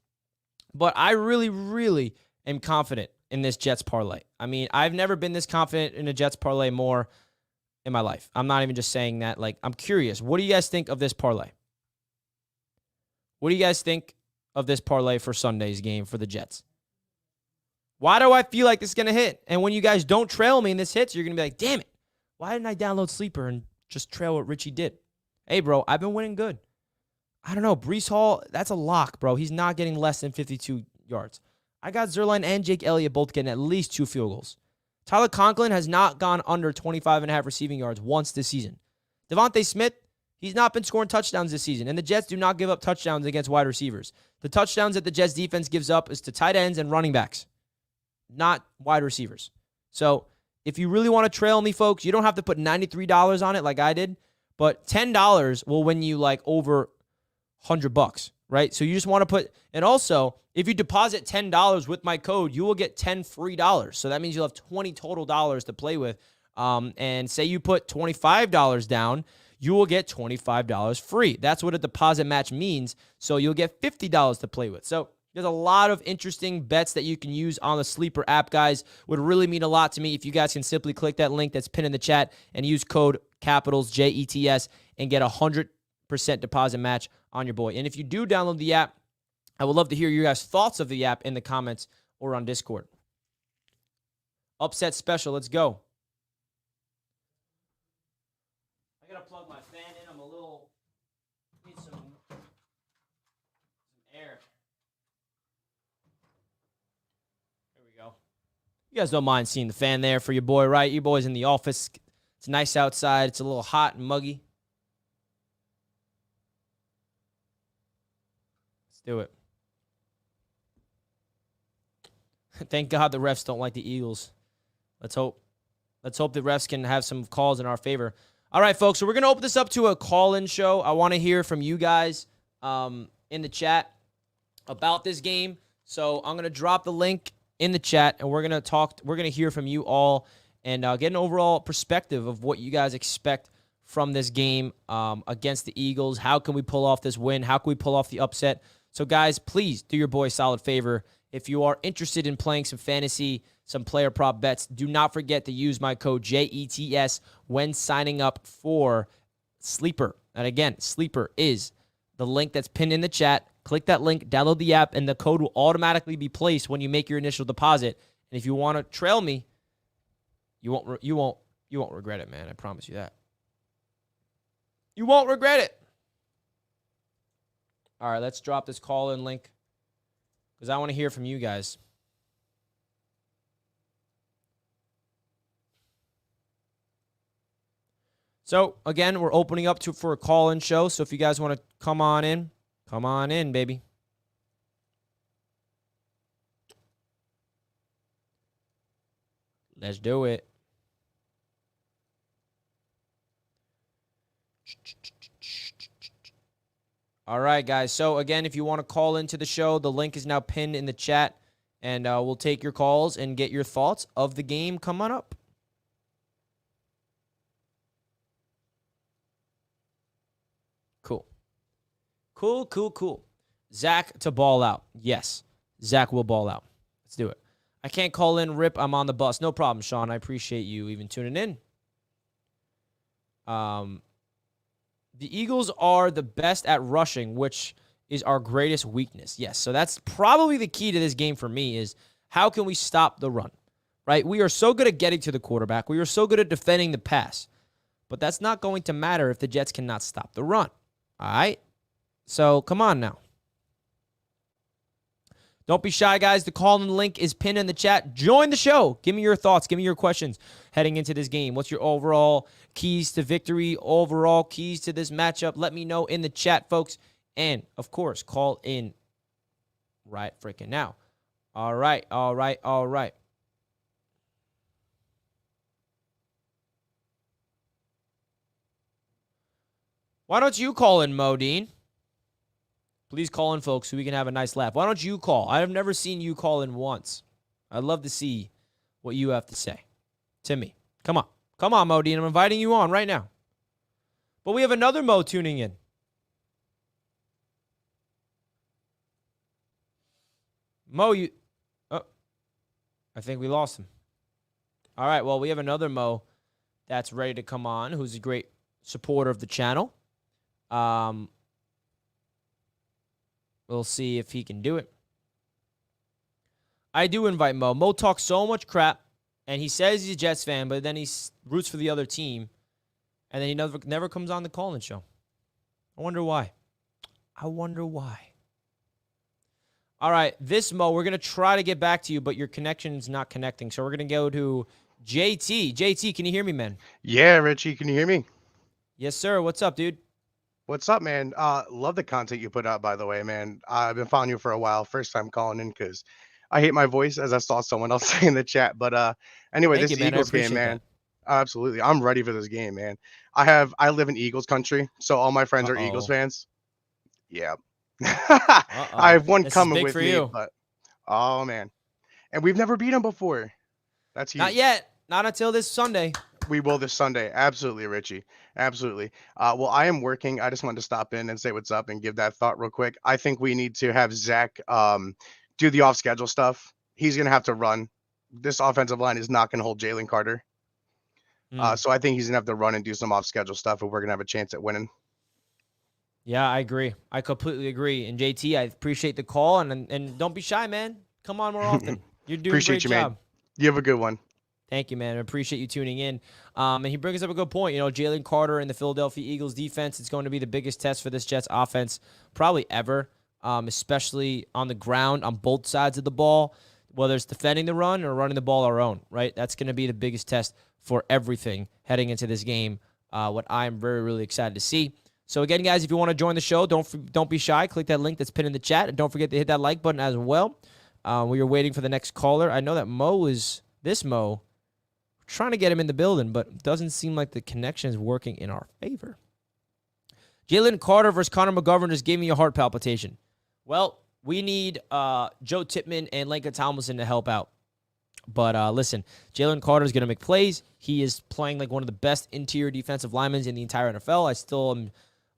but I really am confident in this Jets parlay. I mean, I've never been this confident in a Jets parlay more in my life. I'm not even just saying that. Like, I'm curious. What do you guys think of this parlay? What do you guys think of this parlay for Sunday's game for the Jets? Why do I feel like this is going to hit? And when you guys don't trail me and this hits, you're going to be like, damn it, why didn't I download Sleeper and just trail what Richie did? Hey, bro, I've been winning good. I don't know. Breece Hall, that's a lock, bro. He's not getting less than 52 yards. I got Zuerlein and Jake Elliott both getting at least 2 field goals. Tyler Conklin has not gone under 25.5 receiving yards once this season. Devontae Smith, he's not been scoring touchdowns this season, and the Jets do not give up touchdowns against wide receivers. The touchdowns that the Jets defense gives up is to tight ends and running backs, not wide receivers. So if you really want to trail me, folks, you don't have to put $93 on it like I did, but $10 will win you like over $100, right? So you just want to put, and also if you deposit $10 with my code, you will get $10 free. So that means you'll have $20 total dollars to play with. And say you put $25 down, you will get $25 free. That's what a deposit match means. So you'll get $50 to play with. So there's a lot of interesting bets that you can use on the Sleeper app, guys. Would really mean a lot to me if you guys can simply click that link that's pinned in the chat and use code capitals JETS and get a 100% deposit match on your boy. And if you do download the app, I would love to hear your guys' thoughts of the app in the comments or on Discord. Upset special, let's go. I gotta plug my fan in. I'm a little, need some air. There we go. You guys don't mind seeing the fan there for your boy, right? Your boy's in the office. It's nice outside. It's a little hot and muggy. Let's do it. Thank God the refs don't like the Eagles. Let's hope the refs can have some calls in our favor. All right, folks, so we're going to open this up to a call-in show. I want to hear from you guys in the chat about this game. So I'm going to drop the link in the chat, and we're going to hear from you all and get an overall perspective of what you guys expect from this game against the Eagles. How can we pull off this win? How can we pull off the upset? So, guys, please do your boy a solid favor. If you are interested in playing some fantasy, some player prop bets, do not forget to use my code JETS when signing up for Sleeper. And again, Sleeper is the link that's pinned in the chat. Click that link, download the app, and the code will automatically be placed when you make your initial deposit. And if you want to trail me, you won't regret it, man. I promise you that. You won't regret it. All right, let's drop this call-in link because I want to hear from you guys. So, again, we're opening up for a call-in show. So if you guys want to come on in, baby. Let's do it. All right, guys. So, again, if you want to call into the show, the link is now pinned in the chat, and we'll take your calls and get your thoughts of the game coming up. Cool. Zach to ball out. Yes, Zach will ball out. Let's do it. I can't call in. Rip, I'm on the bus. No problem, Sean. I appreciate you even tuning in. The Eagles are the best at rushing, which is our greatest weakness. Yes, so that's probably the key to this game for me is how can we stop the run, right? We are so good at getting to the quarterback. We are so good at defending the pass. But that's not going to matter if the Jets cannot stop the run, all right? So come on now. Don't be shy, guys. The call-in link is pinned in the chat. Join the show. Give me your thoughts. Give me your questions heading into this game. What's your overall keys to victory, overall keys to this matchup? Let me know in the chat, folks. And, of course, call in right freaking now. All right. Why don't you call in, Modine? Please call in, folks, so we can have a nice laugh. Why don't you call? I have never seen you call in once. I'd love to see what you have to say to me. Come on, Modine. I'm inviting you on right now. But we have another Mo tuning in. Mo, I think we lost him. All right, well, we have another Mo that's ready to come on, who's a great supporter of the channel. We'll see if he can do it. I do invite Mo. Mo talks so much crap, and he says he's a Jets fan, but then he roots for the other team, and then he never comes on the call-in show. I wonder why. All right, this Mo, we're going to try to get back to you, but your connection's not connecting, so we're going to go to JT. JT, can you hear me, man? Yeah, Richie, can you hear me? Yes, sir. What's up, dude? What's up, man? Love the content you put out, by the way, man. I've been following you for a while. First time calling in because I hate my voice, as I saw someone else say in the chat. But anyway, Thank this you, man. I Eagles game, appreciate man. that. Absolutely, I'm ready for this game, man. I live in Eagles country, so all my friends are Eagles fans. Yeah, I have one this coming is big with for me, you. but oh man, and we've never beat them before. That's huge. Not yet. Not until this Sunday. We will this Sunday. Absolutely, Richie. Absolutely. Well, I am working. I just wanted to stop in and say what's up and give that thought real quick. I think we need to have Zach do the off-schedule stuff. He's going to have to run. This offensive line is not going to hold Jalen Carter. So I think he's going to have to run and do some off-schedule stuff, and we're going to have a chance at winning. Yeah, I agree. I completely agree. And JT, I appreciate the call, and don't be shy, man. Come on more often. You're doing Appreciate a great you, job. Man. You have a good one. Thank you, man. I appreciate you tuning in. And he brings up a good point. You know, Jalen Carter and the Philadelphia Eagles defense is going to be the biggest test for this Jets offense probably ever, especially on the ground on both sides of the ball, whether it's defending the run or running the ball our own, right? That's going to be the biggest test for everything heading into this game, what I'm very, really excited to see. So, again, guys, if you want to join the show, don't be shy. Click that link that's pinned in the chat, and don't forget to hit that like button as well. We are waiting for the next caller. I know that this Mo, trying to get him in the building, but it doesn't seem like the connection is working in our favor. Jalen Carter versus Connor McGovern just gave me a heart palpitation. Well, we need Joe Tippmann and Laken Tomlinson to help out. But listen, Jalen Carter is going to make plays. He is playing like one of the best interior defensive linemen in the entire NFL. I still am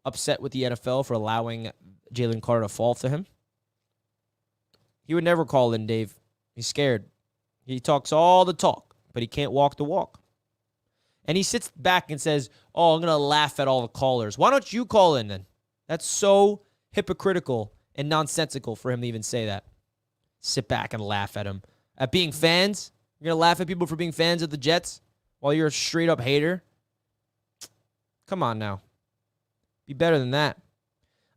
upset with the NFL for allowing Jalen Carter to fall to him. He would never call in, Dave. He's scared. He talks all the talk, but he can't walk the walk. And he sits back and says, oh, I'm going to laugh at all the callers. Why don't you call in then? That's so hypocritical and nonsensical for him to even say that. Sit back and laugh at him at being fans? You're going to laugh at people for being fans of the Jets while you're a straight-up hater? Come on now. Be better than that.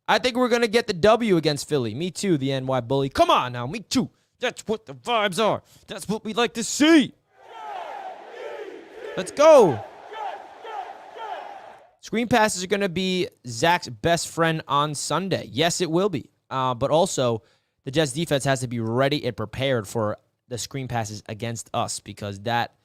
I think we're going to get the W against Philly. Me too, the NY bully. Come on now. Me too. That's what the vibes are. That's what we like to see. Let's go. Screen passes are going to be Zach's best friend on Sunday. Yes, it will be. But also, the Jets defense has to be ready and prepared for the screen passes against us because that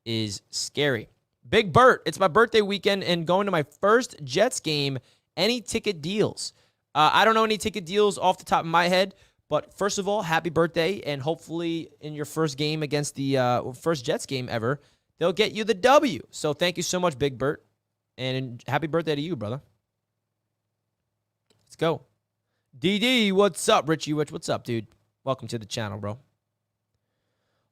is scary. Big Bert, it's my birthday weekend and going to my first Jets game. Any ticket deals? I don't know any ticket deals off the top of my head, but first of all, happy birthday, and hopefully in your first game against the first Jets game ever, they'll get you the W. So thank you so much, Big Bert, and happy birthday to you, brother. Let's go. DD, what's up? Richie Rich, what's up, dude? Welcome to the channel, bro.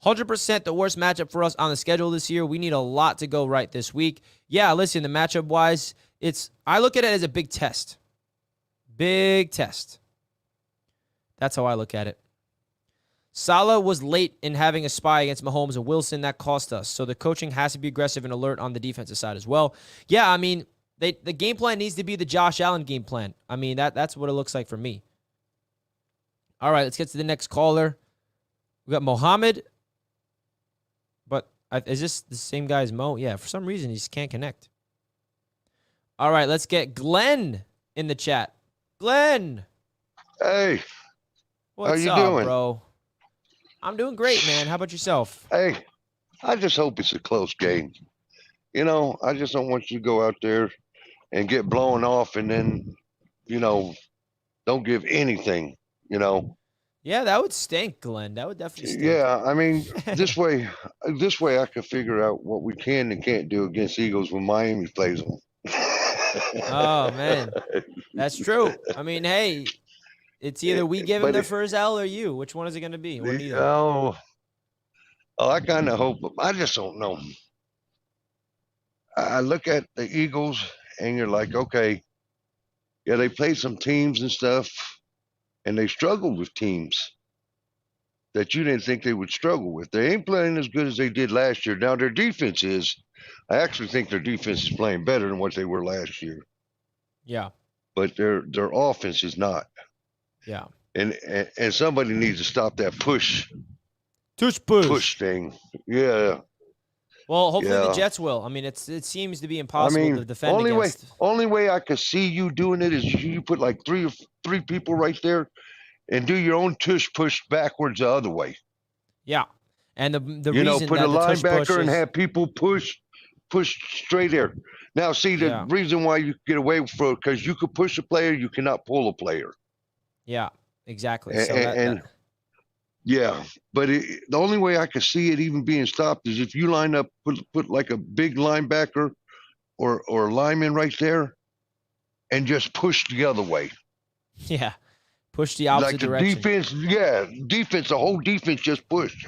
100% the worst matchup for us on the schedule this year. We need a lot to go right this week. Yeah, listen, the matchup-wise, I look at it as a big test. Big test. That's how I look at it. Salah was late in having a spy against Mahomes and Wilson. That cost us. So the coaching has to be aggressive and alert on the defensive side as well. Yeah, I mean, the game plan needs to be the Josh Allen game plan. I mean, that's what it looks like for me. All right, let's get to the next caller. We got Mohammed. But is this the same guy as Mo? Yeah, for some reason, he just can't connect. All right, let's get Glenn in the chat. Glenn. Hey. What's how you up, doing? Bro? I'm doing great, man. How about yourself? Hey, I just hope it's a close game. You know, I just don't want you to go out there and get blown off and then, don't give anything, Yeah, that would stink, Glenn. That would definitely stink. Yeah, I mean, this way I can figure out what we can and can't do against Eagles when Miami plays them. Oh, man. That's true. I mean, hey, it's either we give him the first L or you. Which one is it going to be? Or neither? Oh, I kind of hope. I just don't know. I look at the Eagles and you're like, okay, yeah, they play some teams and stuff, and they struggled with teams that you didn't think they would struggle with. They ain't playing as good as they did last year. Now, their defense is. I actually think their defense is playing better than what they were last year. Yeah. But their offense is not. Yeah. And somebody needs to stop that push thing. Yeah. Well, hopefully the Jets will. I mean, it seems to be impossible to defend against. Only way I could see you doing it is you put like three people right there and do your own tush push backwards the other way. Yeah. And the reason put that a linebacker and is, have people push straight there. Now, see, the reason why you get away from it, because you could push a player, you cannot pull a player. Yeah, exactly. Yeah, but the only way I could see it even being stopped is if you line up, put like a big linebacker or lineman right there, and just push the other way. Yeah, push the opposite direction. Defense, the whole defense just pushed,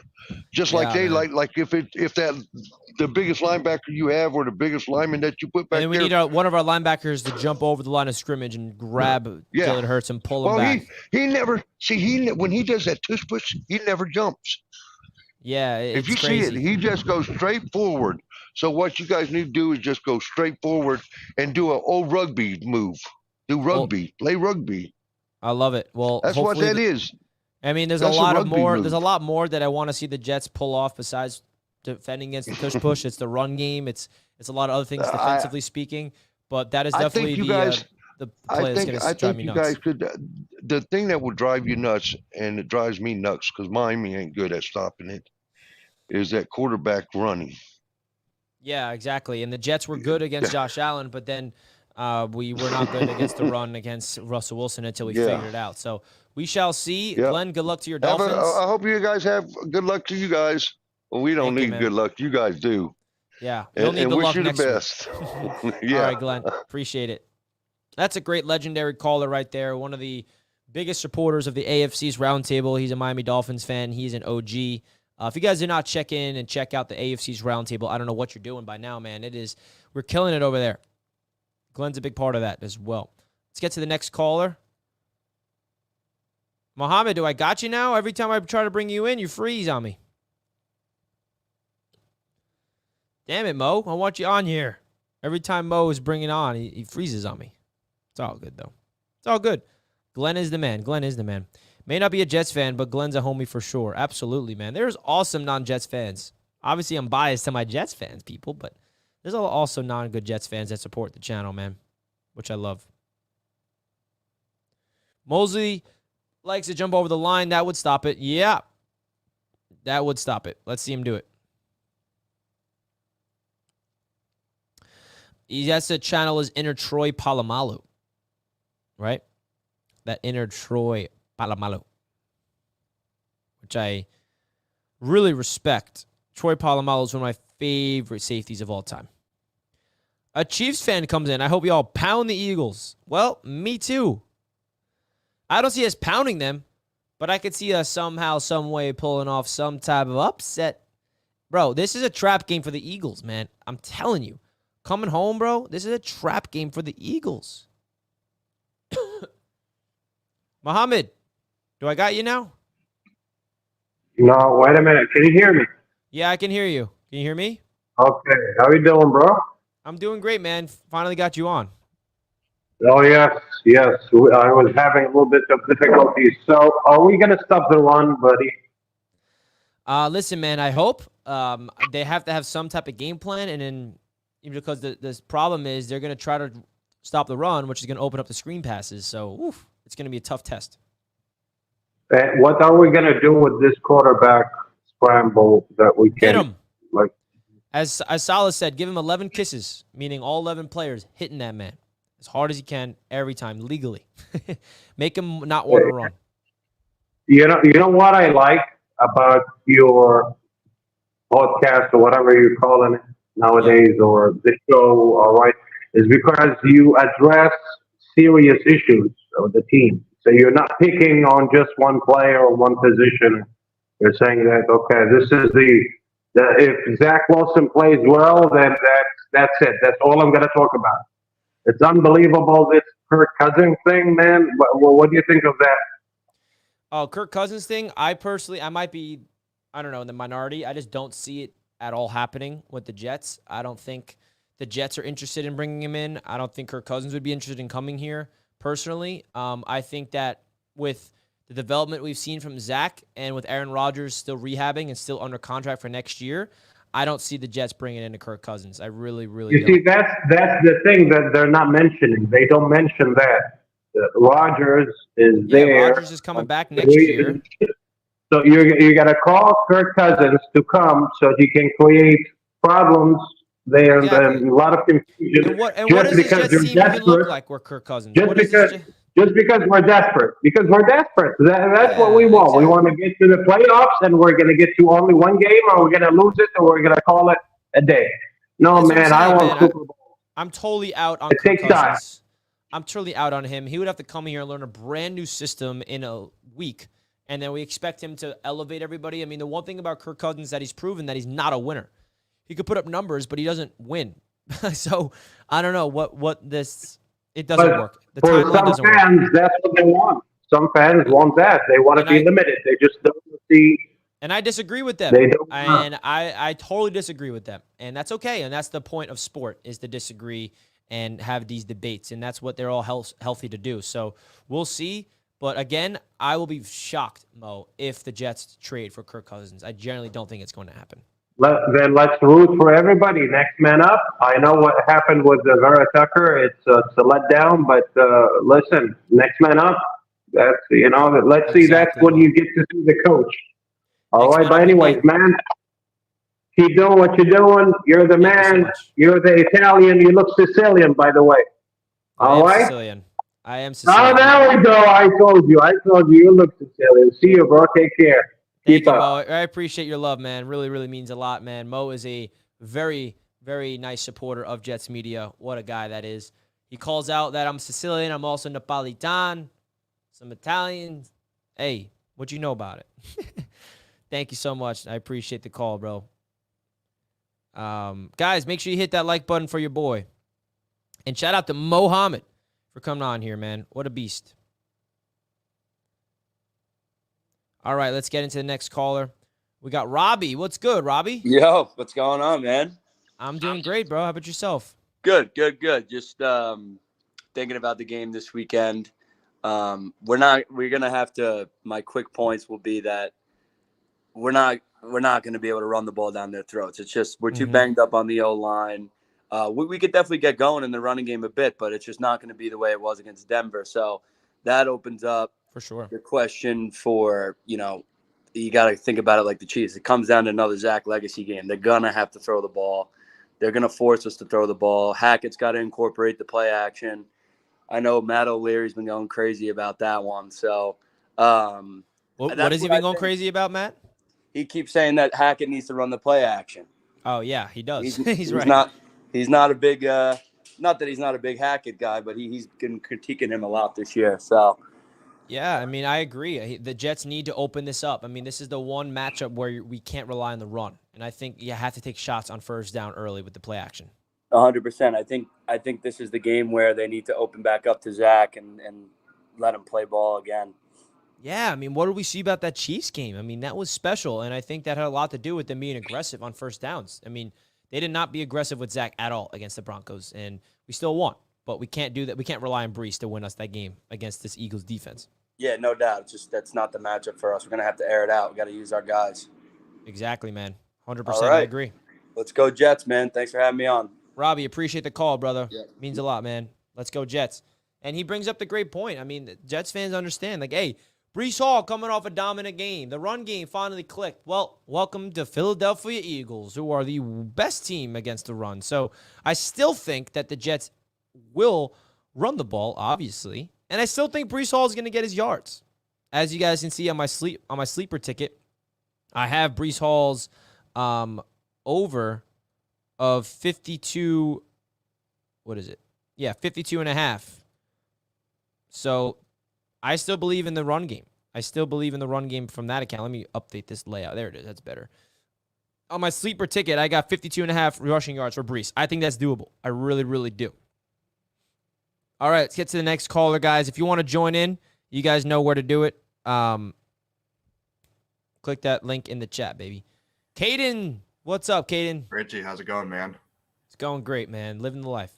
just like they like if the biggest linebacker you have or the biggest lineman that you put back there. And then we need one of our linebackers to jump over the line of scrimmage and grab Jalen Hurts and pull him back. When he does that tush push, he never jumps. Yeah, if you see it, he just goes straight forward. So what you guys need to do is just go straight forward and do an old rugby move. Play rugby. I love it. Well, that's what that is. I mean, there's a lot more that I want to see the Jets pull off besides defending against the tush push. It's the run game. It's a lot of other things defensively speaking. But that is definitely the play that's going to drive me nuts. The thing that will drive you nuts, and it drives me nuts because Miami ain't good at stopping it, is that quarterback running. Yeah, exactly. And the Jets were good against Josh Allen, but then we were not good against the run against Russell Wilson until we figured it out. So we shall see. Glenn, good luck to your Dolphins. I hope you guys have good luck to you guys. Well, we don't need good luck. You guys do. Yeah. You'll need the wish luck you the next best. All right, Glenn. Appreciate it. That's a great legendary caller right there. One of the biggest supporters of the AFC's roundtable. He's a Miami Dolphins fan. He's an OG. If you guys did not check in and check out the AFC's roundtable, I don't know what you're doing by now, man. We're killing it over there. Glenn's a big part of that as well. Let's get to the next caller. Mohammed, do I got you now? Every time I try to bring you in, you freeze on me. Damn it, Mo. I want you on here. Every time Mo is bringing on, he freezes on me. It's all good, though. It's all good. Glenn is the man. Glenn is the man. May not be a Jets fan, but Glenn's a homie for sure. Absolutely, man. There's awesome non-Jets fans. Obviously, I'm biased to my Jets fans, people, but there's also non-good Jets fans that support the channel, man, which I love. Mosley likes to jump over the line. That would stop it. Yeah. That would stop it. Let's see him do it. Yes, the channel is Inner Troy Polamalu. Right? That Inner Troy Polamalu. Which I really respect. Troy Polamalu is one of my favorite safeties of all time. A Chiefs fan comes in. I hope you all pound the Eagles. Well, me too. I don't see us pounding them, but I could see us somehow, some way pulling off some type of upset. Bro, this is a trap game for the Eagles, man. I'm telling you. Coming home, bro, this is a trap game for the Eagles. Mohammed, do I got you now? No, wait a minute. Can you hear me? Yeah, I can hear you. Can you hear me? Okay. How you doing, bro? I'm doing great, man. Finally got you on. Oh, yes, yes. I was having a little bit of difficulties. So, are we going to stop the run, buddy? Listen, man, I hope they have to have some type of game plan, and then because the problem is they're going to try to stop the run, which is going to open up the screen passes. So, it's going to be a tough test. What are we going to do with this quarterback scramble that we can Hit him. like? As Salah said, give him 11 kisses, meaning all 11 players hitting that man as hard as you can every time legally. Make him not want to run. You know what I like about your podcast or whatever you're calling it nowadays, or the show, all right, is because you address serious issues of the team. So you're not picking on just one player or one position. You're saying that, okay, this is if Zach Wilson plays well, then that's it. That's all I'm going to talk about. It's unbelievable, this Kirk Cousins thing, man. What do you think of that? Oh, Kirk Cousins thing, I might be, I don't know, in the minority. I just don't see it at all happening with the Jets. I don't think the Jets are interested in bringing him in. I don't think Kirk Cousins would be interested in coming here, personally. I think that with the development we've seen from Zach and with Aaron Rodgers still rehabbing and still under contract for next year, I don't see the Jets bringing in Kirk Cousins. I really, really don't. You see, that's the thing that they're not mentioning. They don't mention that. Rodgers is there. Rodgers is coming back next year. So you got to call Kirk Cousins to come so he can create problems there and a lot of confusion. And what does this Jets team even look like? We're Kirk Cousins. Just because we're desperate. Because we're desperate. That's what we want. Exactly. We want to get to the playoffs, and we're going to get to only one game, or we're going to lose it, or we're going to call it a day. No, man, I want Super Bowl. I'm totally out on Kirk Cousins. I'm totally out on him. He would have to come here and learn a brand new system in a week, and then we expect him to elevate everybody. I mean, the one thing about Kirk Cousins is that he's proven that he's not a winner. He could put up numbers, but he doesn't win. So I don't know what this. It doesn't work. The timeline doesn't work. For some fans, that's what they want. Some fans want that. They want to be limited. They just don't see. And I disagree with them. I totally disagree with them. And that's okay. And that's the point of sport, is to disagree and have these debates. And that's what they're all healthy to do. So we'll see. But again, I will be shocked, Mo, if the Jets trade for Kirk Cousins. I generally don't think it's going to happen. Then let's root for everybody. Next man up. I know what happened with Vera Tucker. It's a letdown, but listen, next man up. That's let's see. That's when you get to see the coach. All right, but anyways, man, keep doing what you're doing. You're the man. You're the Italian. You look Sicilian, by the way. All right. Sicilian. I am Sicilian. Oh, there we go. I told you. You look Sicilian. See you, bro. Take care. Thank you, Mo. I appreciate your love, man. Really, really means a lot, man. Mo is a very, very nice supporter of Jets media. What a guy that is. He calls out that I'm Sicilian. I'm also Napolitan. Some Italian. Hey, what you know about it? Thank you so much. I appreciate the call, bro. Guys, make sure you hit that like button for your boy. And shout out to Mohammed for coming on here, man. What a beast. All right, let's get into the next caller. We got Robbie. What's good, Robbie? Yo, what's going on, man? I'm doing great, bro. How about yourself? Good. Just thinking about the game this weekend. We're gonna have to. My quick points will be that we're not gonna be able to run the ball down their throats. It's just we're too banged up on the O line. We could definitely get going in the running game a bit, but it's just not going to be the way it was against Denver. So that opens up For sure. the question for, you got to think about it like the Chiefs. It comes down to another Zach legacy game. They're going to have to throw the ball. They're going to force us to throw the ball. Hackett's got to incorporate the play action. I know Matt O'Leary's been going crazy about that one. So What that's has he what I been going think. crazy about, Matt? He keeps saying that Hackett needs to run the play action. Oh, yeah, he does. He's He's right. Not a big not that he's not a big Hackett guy, but he's been critiquing him a lot this year. So Yeah, I mean, I agree. The Jets need to open this up. I mean, this is the one matchup where we can't rely on the run. And I think you have to take shots on first down early with the play action. 100%. I think this is the game where they need to open back up to Zach and let him play ball again. Yeah, I mean, what did we see about that Chiefs game? I mean, that was special, and I think that had a lot to do with them being aggressive on first downs. I mean, they did not be aggressive with Zach at all against the Broncos, and we still won. But we can't do that. We can't rely on Brees to win us that game against this Eagles defense. Yeah, no doubt. It's just that's not the matchup for us. We're going to have to air it out. We got to use our guys. Exactly, man. 100%. All right. I agree. Let's go Jets, man. Thanks for having me on. Robbie, appreciate the call, brother. Yeah. Means a lot, man. Let's go Jets. And he brings up the great point. I mean, Jets fans understand. Like, hey, Brees Hall coming off a dominant game. The run game finally clicked. Well, welcome to Philadelphia Eagles, who are the best team against the run. So I still think that the Jets will run the ball, obviously. And I still think Brees Hall is going to get his yards. As you guys can see on my sleeper ticket, I have Brees Hall's over of 52. What is it? Yeah, 52.5. So I still believe in the run game. I still believe in the run game from that account. Let me update this layout. There it is. That's better. On my sleeper ticket, I got 52.5 rushing yards for Brees. I think that's doable. I really, really do. All right, let's get to the next caller, guys. If you want to join in, you guys know where to do it. Click that link in the chat, baby. Caden, what's up, Caden? Richie, how's it going, man? It's going great, man. Living the life.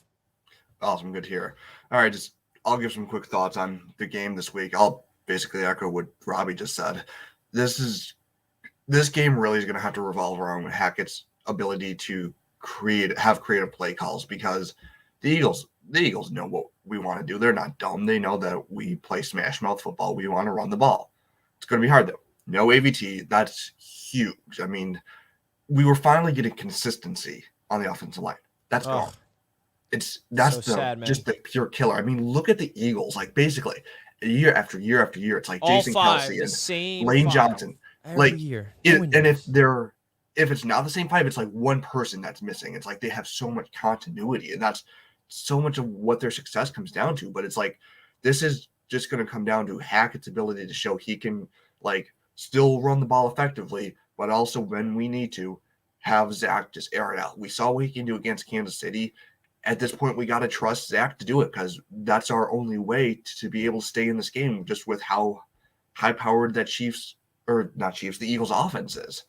Awesome, good to hear. All right, I'll give some quick thoughts on the game this week. I'll basically echo what Robbie just said. This game really is going to have to revolve around Hackett's ability to have creative play calls, because the Eagles know what we want to do. They're not dumb. They know that we play smash mouth football. We want to run the ball. It's going to be hard though. No AVT. That's huge. I mean, we were finally getting consistency on the offensive line. That's gone. That's so sad, man. Just the pure killer. I mean, look at the Eagles. Like basically, year after year after year, it's like All Jason five, Kelsey the and same Lane five. Johnson. Every Like, year. And if it's not the same five, it's like one person that's missing. It's like they have so much continuity, and that's so much of what their success comes down to. But it's like this is just going to come down to Hackett's ability to show he can like still run the ball effectively, but also when we need to have Zach just air it out. We saw what he can do against Kansas City. At this point, we got to trust Zach to do it, because that's our only way to be able to stay in this game, just with how high-powered that the Eagles offense is.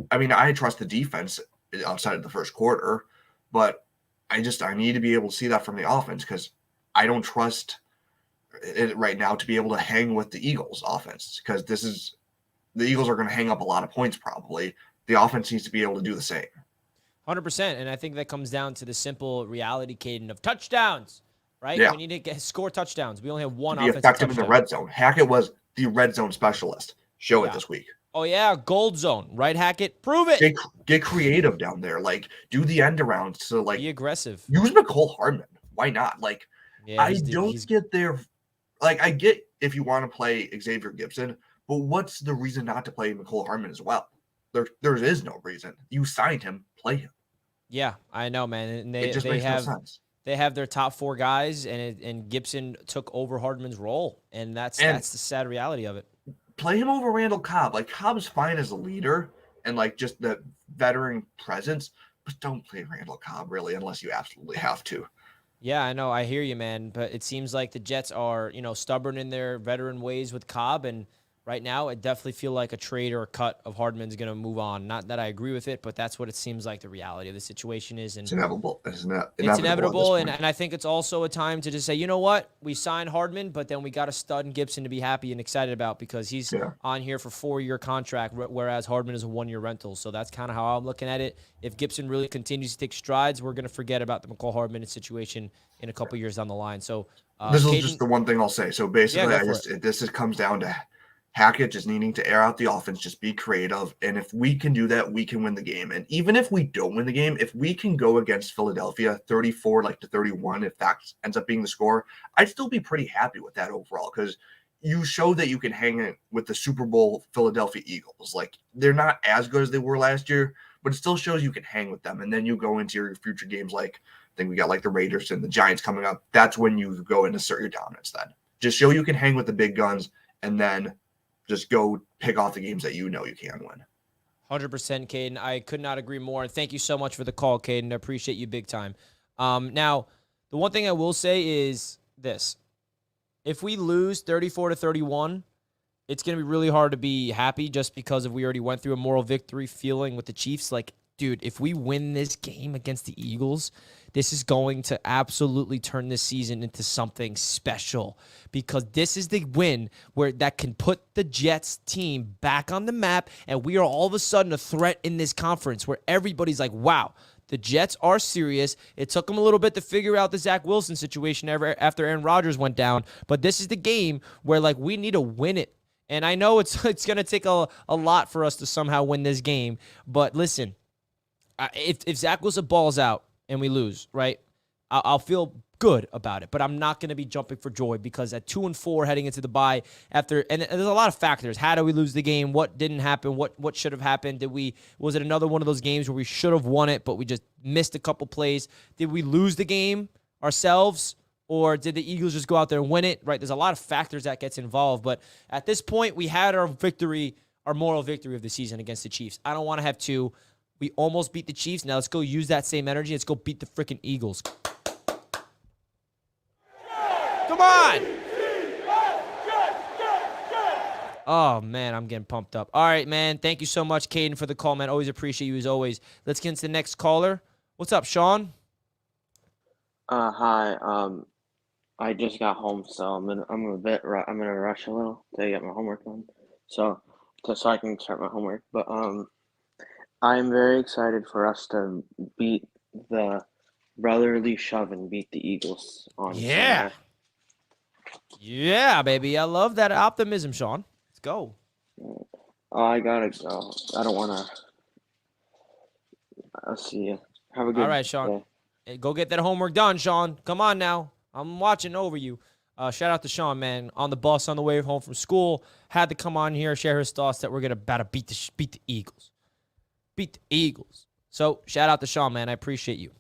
I mean, I trust the defense outside of the first quarter, but I need to be able to see that from the offense, because I don't trust it right now to be able to hang with the Eagles offense, because the Eagles are going to hang up a lot of points probably. The offense needs to be able to do the same. 100%, and I think that comes down to the simple reality, Caden, of touchdowns, right? Yeah. We need to score touchdowns. We only have one To be offensive effective touchdown. in the red zone. Hackett was the red zone specialist. Show it this week. Oh, yeah, gold zone, right, Hackett? Prove it. Get creative down there. Like, do the end arounds to, like, be aggressive. Use McCole Hardman. Why not? Like, yeah, I don't get there. Like, I get if you want to play Xavier Gibson, but what's the reason not to play McCole Hardman as well? There is no reason. You signed him, play him. Yeah, I know, man. And It just makes no sense. They have their top four guys, and Gibson took over Hardman's role, and that's the sad reality of it. Play him over Randall Cobb. Like, Cobb's fine as a leader and like just the veteran presence, but don't play Randall Cobb really unless you absolutely have to. Yeah, I know. I hear you, man. But it seems like the Jets are, stubborn in their veteran ways with Cobb, and right now, I definitely feel like a trade or a cut of Hardman's going to move on. Not that I agree with it, but that's what it seems like the reality of the situation is. And It's inevitable. It's it's at inevitable, this and point. I think it's also a time to just say, you know what? We signed Hardman, but then we got a stud in Gibson to be happy and excited about because he's on here for 4-year contract, whereas Hardman is a 1-year rental. So that's kind of how I'm looking at it. If Gibson really continues to take strides, we're going to forget about the McCall Hardman situation in a couple years down the line. So This is Caden, just the one thing I'll say. So basically, Yeah, go for this just comes down to Hackett just needing to air out the offense, just be creative. And if we can do that, we can win the game. And even if we don't win the game, if we can go against Philadelphia 34 to 31, if that ends up being the score, I'd still be pretty happy with that overall because you show that you can hang it with the Super Bowl Philadelphia Eagles. Like, they're not as good as they were last year, but it still shows you can hang with them. And then you go into your future games like I think we got like the Raiders and the Giants coming up. That's when you go and assert your dominance then. Just show you can hang with the big guns and then just go pick off the games that you know you can win. 100%, Caden. I could not agree more. And thank you so much for the call, Caden. I appreciate you big time. Now, the one thing I will say is this. If we lose 34-31, it's going to be really hard to be happy just because we already went through a moral victory feeling with the Chiefs. Like, dude, if we win this game against the Eagles, this is going to absolutely turn this season into something special because this is the win that can put the Jets team back on the map, and we are all of a sudden a threat in this conference where everybody's like, wow, the Jets are serious. It took them a little bit to figure out the Zach Wilson situation after Aaron Rodgers went down, but this is the game where, like, we need to win it. And I know it's going to take a lot for us to somehow win this game, but listen, if Zach Wilson balls out and we lose, right, I'll feel good about it. But I'm not going to be jumping for joy because at 2-4 heading into the bye and there's a lot of factors. How did we lose the game? What didn't happen? What should have happened? Was it another one of those games where we should have won it, but we just missed a couple plays? Did we lose the game ourselves? Or did the Eagles just go out there and win it? Right? There's a lot of factors that gets involved. But at this point, we had our victory, our moral victory of the season against the Chiefs. I don't want to have two. We almost beat the Chiefs. Now let's go use that same energy. Let's go beat the freaking Eagles. Come on! Oh, man, I'm getting pumped up. All right, man. Thank you so much, Caden, for the call, man. Always appreciate you as always. Let's get into the next caller. What's up, Sean? Hi. I just got home, so I'm gonna rush a little to get my homework done, so I can start my homework. But I'm very excited for us to beat the brotherly shove and beat the Eagles on Yeah. Sunday. Yeah, baby. I love that optimism, Sean. Let's go. I gotta go. I don't wanna. I'll see you. Have a good All right, Sean. day. Hey, go get that homework done, Sean. Come on now. I'm watching over you. Shout out to Sean, man. On the bus on the way home from school. Had to come on here, share his thoughts that we're going to about to beat the Eagles. Beat the Eagles. So, shout out to Sean, man. I appreciate you.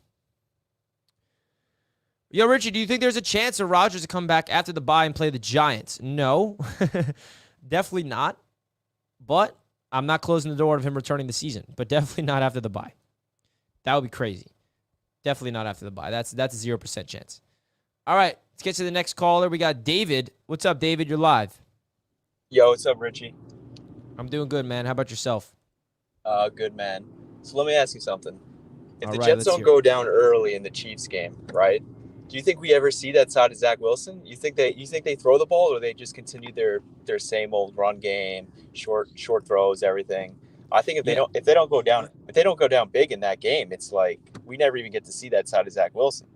Yo, Richie, do you think there's a chance of Rodgers to come back after the bye and play the Giants? No. Definitely not. But I'm not closing the door of him returning the season. But definitely not after the bye. That would be crazy. Definitely not after the bye. That's a 0% chance. All right, let's get to the next caller. We got David. What's up, David? You're live. Yo, what's up, Richie? I'm doing good, man. How about yourself? Good, man. So let me ask you something. If All the right, Jets let's don't hear go down early in the Chiefs game, right? Do you think we ever see that side of Zach Wilson? You think they throw the ball, or they just continue their same old run game, short throws, everything? I think if they don't go down big in that game, it's like we never even get to see that side of Zach Wilson.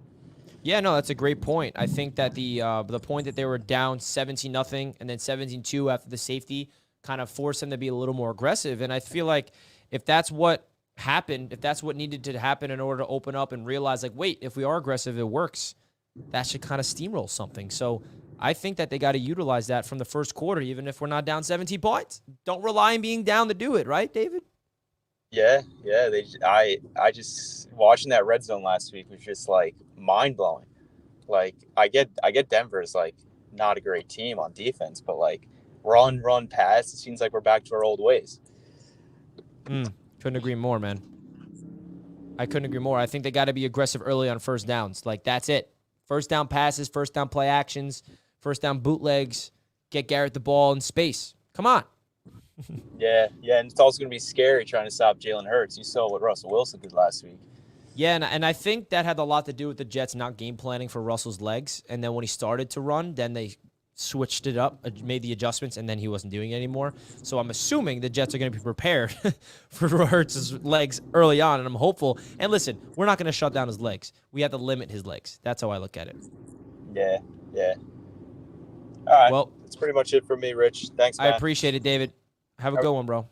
Yeah, no, that's a great point. I think that the point that they were down 17-0 and then 17-2 after the safety kind of forced them to be a little more aggressive. And I feel like if that's what happened, if that's what needed to happen in order to open up and realize, like, wait, if we are aggressive, it works, that should kind of steamroll something. So I think that they got to utilize that from the first quarter, even if we're not down 17 points. Don't rely on being down to do it, right, David? Yeah. I just watching that red zone last week was just like mind blowing. Like I get Denver's like not a great team on defense, but like run pass, it seems like we're back to our old ways. Couldn't agree more, man. I couldn't agree more. I think they got to be aggressive early on first downs. Like, that's it. First down passes, first down play actions, first down bootlegs, get Garrett the ball in space. Come on. Yeah, and it's also going to be scary trying to stop Jalen Hurts. You saw what Russell Wilson did last week. Yeah, and I think that had a lot to do with the Jets not game planning for Russell's legs. And then when he started to run, then they switched it up, made the adjustments, and then he wasn't doing it anymore. So I'm assuming the Jets are going to be prepared for Hurts' legs early on, and I'm hopeful. And listen, we're not going to shut down his legs. We have to limit his legs. That's how I look at it. Yeah. All right. Well, that's pretty much it for me, Rich. Thanks, man. I appreciate it, David. Have a good one, bro.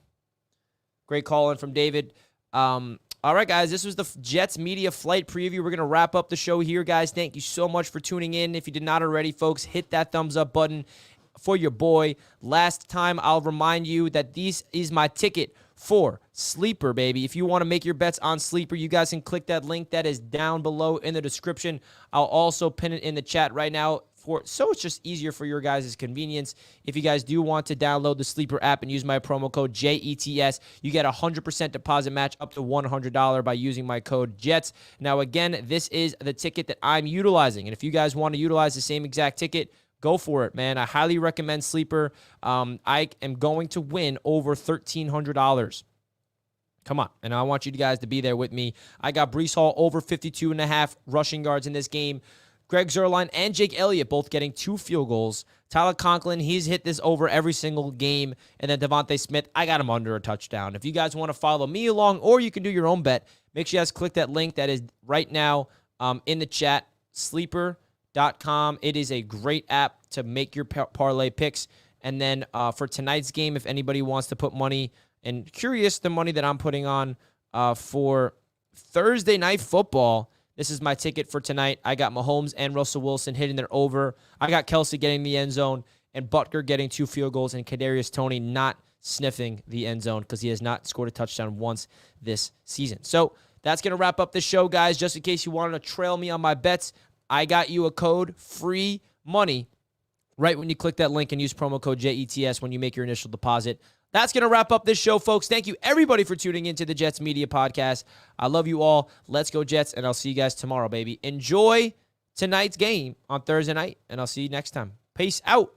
Great call in from David. All right, guys, this was the Jets media flight preview. We're going to wrap up the show here, guys. Thank you so much for tuning in. If you did not already, folks, hit that thumbs up button for your boy. Last time, I'll remind you that this is my ticket for Sleeper, baby. If you want to make your bets on Sleeper, you guys can click that link that is down below in the description. I'll also pin it in the chat right now. So it's just easier for your guys' convenience. If you guys do want to download the Sleeper app and use my promo code JETS, you get a 100% deposit match up to $100 by using my code JETS. Now, again, this is the ticket that I'm utilizing. And if you guys want to utilize the same exact ticket, go for it, man. I highly recommend Sleeper. I am going to win over $1,300. Come on. And I want you guys to be there with me. I got Breece Hall over 52.5 rushing yards in this game. Greg Zuerlein and Jake Elliott both getting 2 field goals. Tyler Conklin, he's hit this over every single game. And then Devontae Smith, I got him under a touchdown. If you guys want to follow me along, or you can do your own bet, make sure you guys click that link that is right now in the chat, sleeper.com. It is a great app to make your parlay picks. And then for tonight's game, if anybody wants to put money, and curious the money that I'm putting on for Thursday Night Football, this is my ticket for tonight. I got Mahomes and Russell Wilson hitting their over. I got Kelsey getting the end zone and Butker getting 2 field goals and Kadarius Toney not sniffing the end zone because he has not scored a touchdown once this season. So that's going to wrap up the show, guys. Just in case you wanted to trail me on my bets, I got you a code, free money, right when you click that link and use promo code JETS when you make your initial deposit. That's going to wrap up this show, folks. Thank you, everybody, for tuning into the Jets Media Podcast. I love you all. Let's go, Jets, and I'll see you guys tomorrow, baby. Enjoy tonight's game on Thursday night, and I'll see you next time. Peace out.